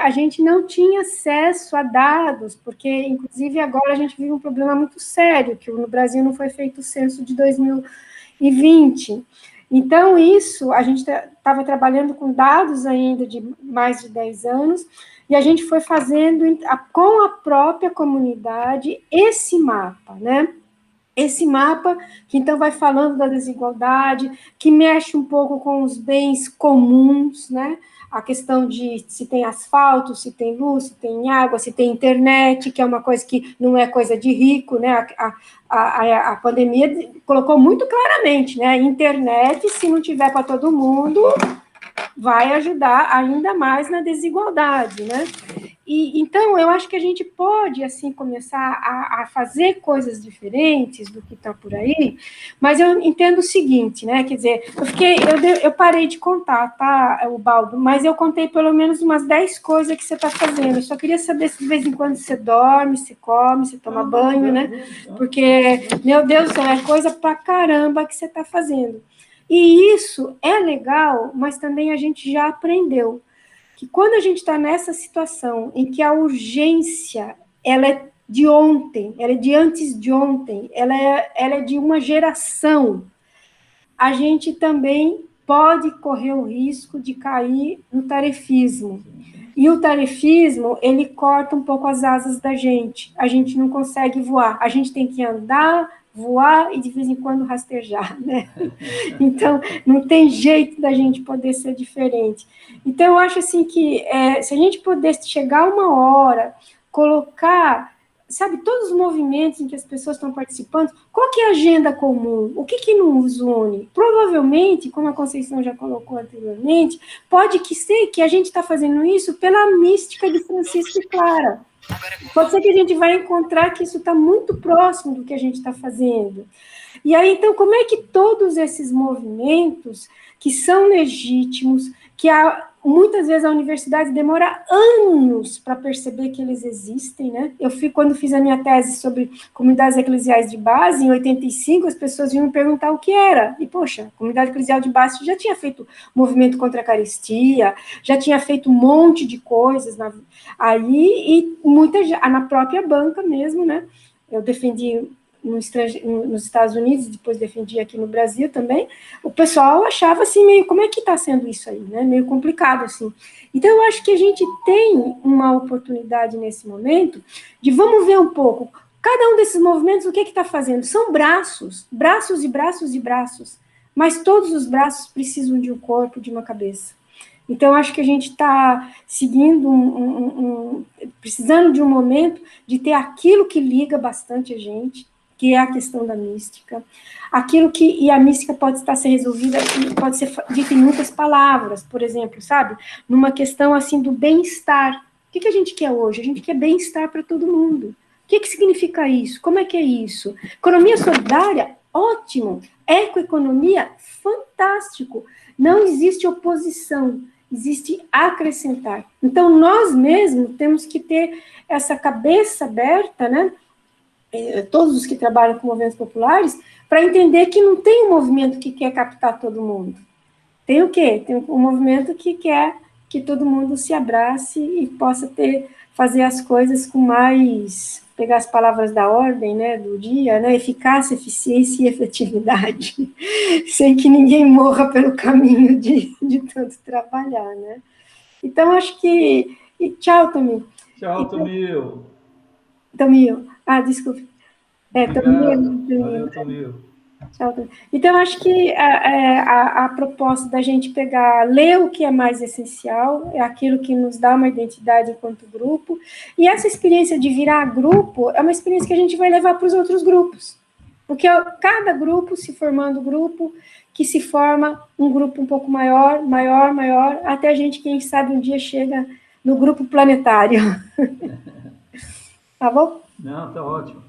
a gente não tinha acesso a dados, porque, inclusive, agora a gente vive um problema muito sério, que no Brasil não foi feito o censo de 2020. Então, a gente estava trabalhando com dados ainda de mais de 10 anos, e a gente foi fazendo, com a própria comunidade, esse mapa, né? Esse mapa, que então vai falando da desigualdade, que mexe um pouco com os bens comuns, né? A questão de se tem asfalto, se tem luz, se tem água, se tem internet, que é uma coisa que não é coisa de rico, né? A pandemia colocou muito claramente, né? Internet, se não tiver para todo mundo, vai ajudar ainda mais na desigualdade, né? Então, eu acho que a gente pode, assim, começar a fazer coisas diferentes do que está por aí, mas eu entendo o seguinte, né? Quer dizer, eu parei de contar, tá, Ubaldo? Mas eu contei pelo menos umas 10 coisas que você está fazendo. Eu só queria saber se de vez em quando você dorme, se come, se toma banho, né? Porque, meu Deus do céu, é coisa pra caramba que você está fazendo. E isso é legal, mas também a gente já aprendeu que quando a gente está nessa situação em que a urgência ela é de ontem, ela é de antes de ontem, ela é de uma geração, a gente também pode correr o risco de cair no tarefismo. E o tarefismo, ele corta um pouco as asas da gente. A gente não consegue voar. A gente tem que andar, voar e, de vez em quando, rastejar, né? Então, não tem jeito da gente poder ser diferente. Então, eu acho assim que se a gente pudesse chegar uma hora, colocar, sabe, todos os movimentos em que as pessoas estão participando, qual que é a agenda comum? O que nos une? Provavelmente, como a Conceição já colocou anteriormente, pode ser que a gente está fazendo isso pela mística de Francisco e Clara. Pode ser que a gente vai encontrar que isso está muito próximo do que a gente está fazendo. E aí, então, como é que todos esses movimentos, que são legítimos, que muitas vezes a universidade demora anos para perceber que eles existem, né? Quando fiz a minha tese sobre comunidades eclesiais de base, em 85, as pessoas vinham me perguntar o que era. E, poxa, a comunidade eclesial de base já tinha feito movimento contra a carestia, já tinha feito um monte de coisas aí, e na própria banca mesmo, né? Eu defendi nos Estados Unidos, depois defendi aqui no Brasil também, o pessoal achava assim, meio, como é que está sendo isso aí, né? Meio complicado, assim. Então, eu acho que a gente tem uma oportunidade nesse momento de vamos ver um pouco, cada um desses movimentos, o que está fazendo? São braços e braços e braços, mas todos os braços precisam de um corpo, de uma cabeça. Então, acho que a gente está seguindo precisando de um momento de ter aquilo que liga bastante a gente, que é a questão da mística, e a mística pode estar ser resolvida, pode ser dita em muitas palavras, por exemplo, sabe? Numa questão, assim, do bem-estar. O que a gente quer hoje? A gente quer bem-estar para todo mundo. O que significa isso? Como é que é isso? Economia solidária? Ótimo. Ecoeconomia? Fantástico. Não existe oposição, existe acrescentar. Então, nós mesmos temos que ter essa cabeça aberta, né? Todos os que trabalham com movimentos populares, para entender que não tem um movimento que quer captar todo mundo. Tem o quê? Tem um movimento que quer que todo mundo se abrace e possa fazer as coisas com mais, pegar as palavras da ordem, né, do dia, né, eficácia, eficiência e efetividade, sem que ninguém morra pelo caminho de tanto trabalhar, né. Então, acho que... tchau, Tomil. Tchau, Tomil. Tomil. Desculpe. Tomil. Valeu, Tomil. Tchau, Tomil. Então, acho que a proposta da gente ler o que é mais essencial, é aquilo que nos dá uma identidade enquanto grupo, e essa experiência de virar grupo é uma experiência que a gente vai levar para os outros grupos, porque cada grupo se formando grupo, que se forma um grupo um pouco maior, até a gente, quem sabe, um dia chega no grupo planetário. Tá bom? Não, tá ótimo.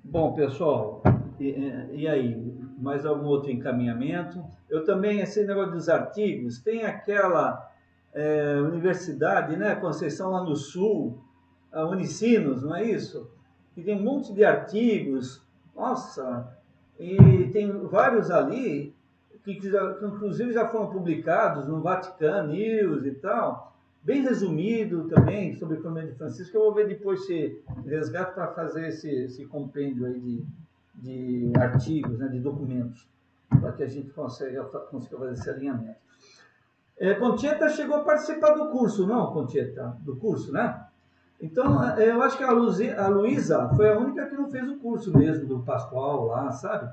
Bom, pessoal, e aí? Mais algum outro encaminhamento? Eu também, esse negócio dos artigos, tem aquela universidade, né, Conceição, lá no Sul, a Unicinos, não é isso? Que tem um monte de artigos, nossa, e tem vários ali que inclusive já foram publicados no Vatican News e tal, bem resumido também sobre a economia de Francisco. Eu vou ver depois se resgato para fazer esse compêndio aí de artigos, né, de documentos, para que a gente consiga fazer esse alinhamento. Concheta chegou a participar do curso, não, Concheta? Do curso, né? Então, eu acho que a Luísa foi a única que não fez o curso mesmo, do Pascoal lá, sabe?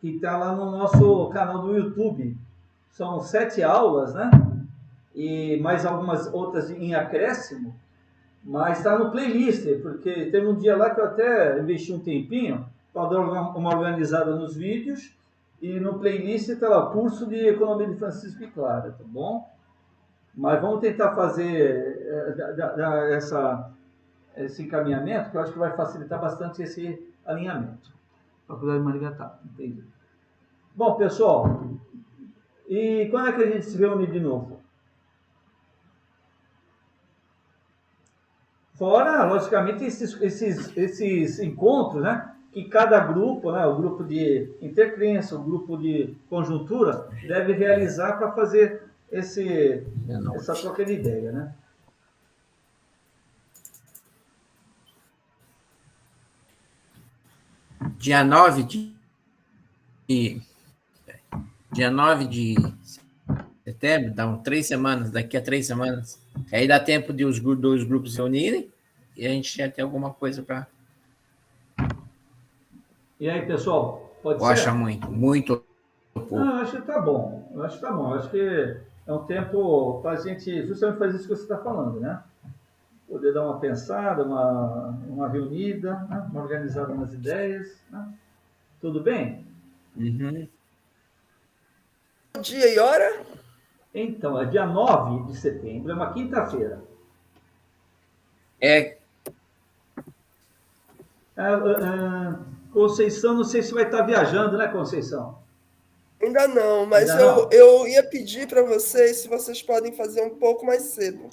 Que está lá no nosso canal do YouTube. São 7 aulas, né? E mais algumas outras em acréscimo, mas está no playlist, porque teve um dia lá que eu até investi um tempinho para dar uma organizada nos vídeos, e no playlist está lá o curso de Economia de Francisco e Clara, tá bom? Mas vamos tentar fazer esse encaminhamento, que eu acho que vai facilitar bastante esse alinhamento. Faculdade de Marigatá, entendi. Bom, pessoal, e quando é que a gente se reúne de novo? Fora, logicamente, esses encontros, né? Que cada grupo, né? O grupo de intercrença, o grupo de conjuntura, deve realizar para fazer essa troca de ideia, né? Dia 9 de setembro, dá 3 semanas, daqui a 3 semanas. Aí dá tempo de os dois grupos se unirem e a gente já tem alguma coisa para... E aí, pessoal, pode ser? Acha muito pouco. Não, eu acho que tá bom. Eu acho que é um tempo para a gente justamente fazer isso que você está falando, né? Poder dar uma pensada, uma reunida, né? Uma organizada nas ideias, né? Tudo bem? Uhum. Dia e hora? Então, é dia 9 de setembro, é uma quinta-feira. Conceição, não sei se vai estar viajando, né, Conceição? Ainda não, mas Ainda não? eu ia pedir para vocês se vocês podem fazer um pouco mais cedo.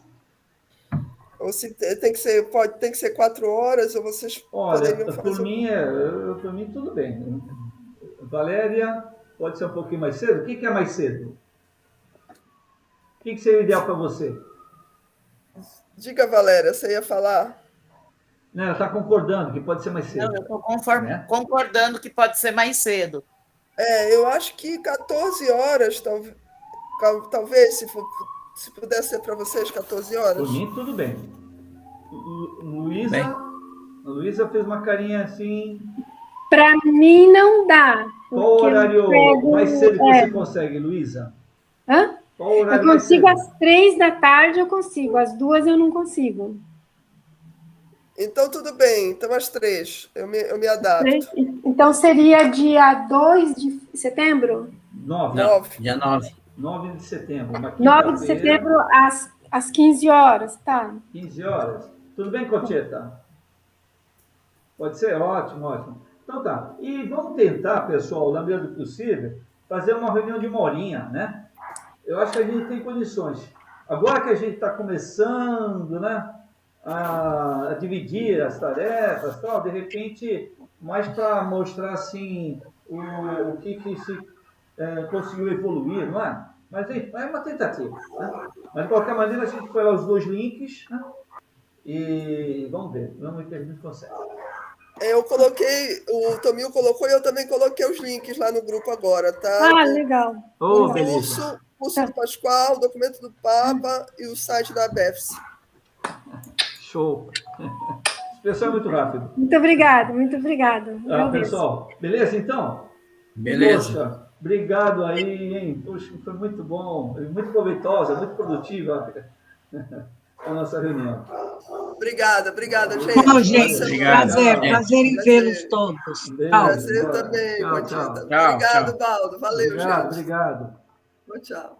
Ou se tem que ser 4 horas, ou vocês poderiam fazer. Por mim, tudo bem. Valéria, pode ser um pouquinho mais cedo? O que é mais cedo? O que seria ideal para você? Diga, Valéria, você ia falar? Não, ela está concordando que pode ser mais cedo. Não, eu estou concordando que pode ser mais cedo. Eu acho que 14 horas, talvez, se puder ser para vocês 14 horas. Por mim, tudo bem. Luísa fez uma carinha assim... Para mim não dá. Qual o horário mais cedo que você consegue, Luísa? Hã? Qual o horário eu consigo mais cedo? às 3 da tarde, eu consigo. Às 2 eu não consigo. Então, tudo bem. Então, às 3. Eu me adapto. Então, seria dia 2 de setembro? 9. Dia 9. 9 de setembro. 9 de setembro, às 15 horas, tá? 15 horas. Tudo bem, Concheta? Pode ser? Ótimo. Então tá. E vamos tentar, pessoal, na medida do possível, fazer uma reunião de 1 horinha, né? Eu acho que a gente tem condições. Agora que a gente está começando, né, a dividir as tarefas, tal, de repente, mais para mostrar assim o que se conseguiu evoluir, não é? Mas é uma tentativa, né? Mas de qualquer maneira a gente põe lá os 2 links, né? E vamos ver o que a gente consegue. Eu coloquei, o Tomil colocou e eu também coloquei os links lá no grupo agora, tá? Ah, legal. O curso do Pascoal, o documento do Papa e o site da BEFS. Show. Esse pessoal é muito rápido. Muito obrigada. Pessoal, beleza então? Beleza. Poxa, obrigado aí, hein? Poxa, foi muito bom, muito proveitosa, muito produtiva a nossa reunião. Obrigada, gente. Bom, gente, Obrigado. prazer em vê-los todos. Prazer também, Conchita. Obrigado, Baldo. Valeu, gente. Obrigado. Tchau.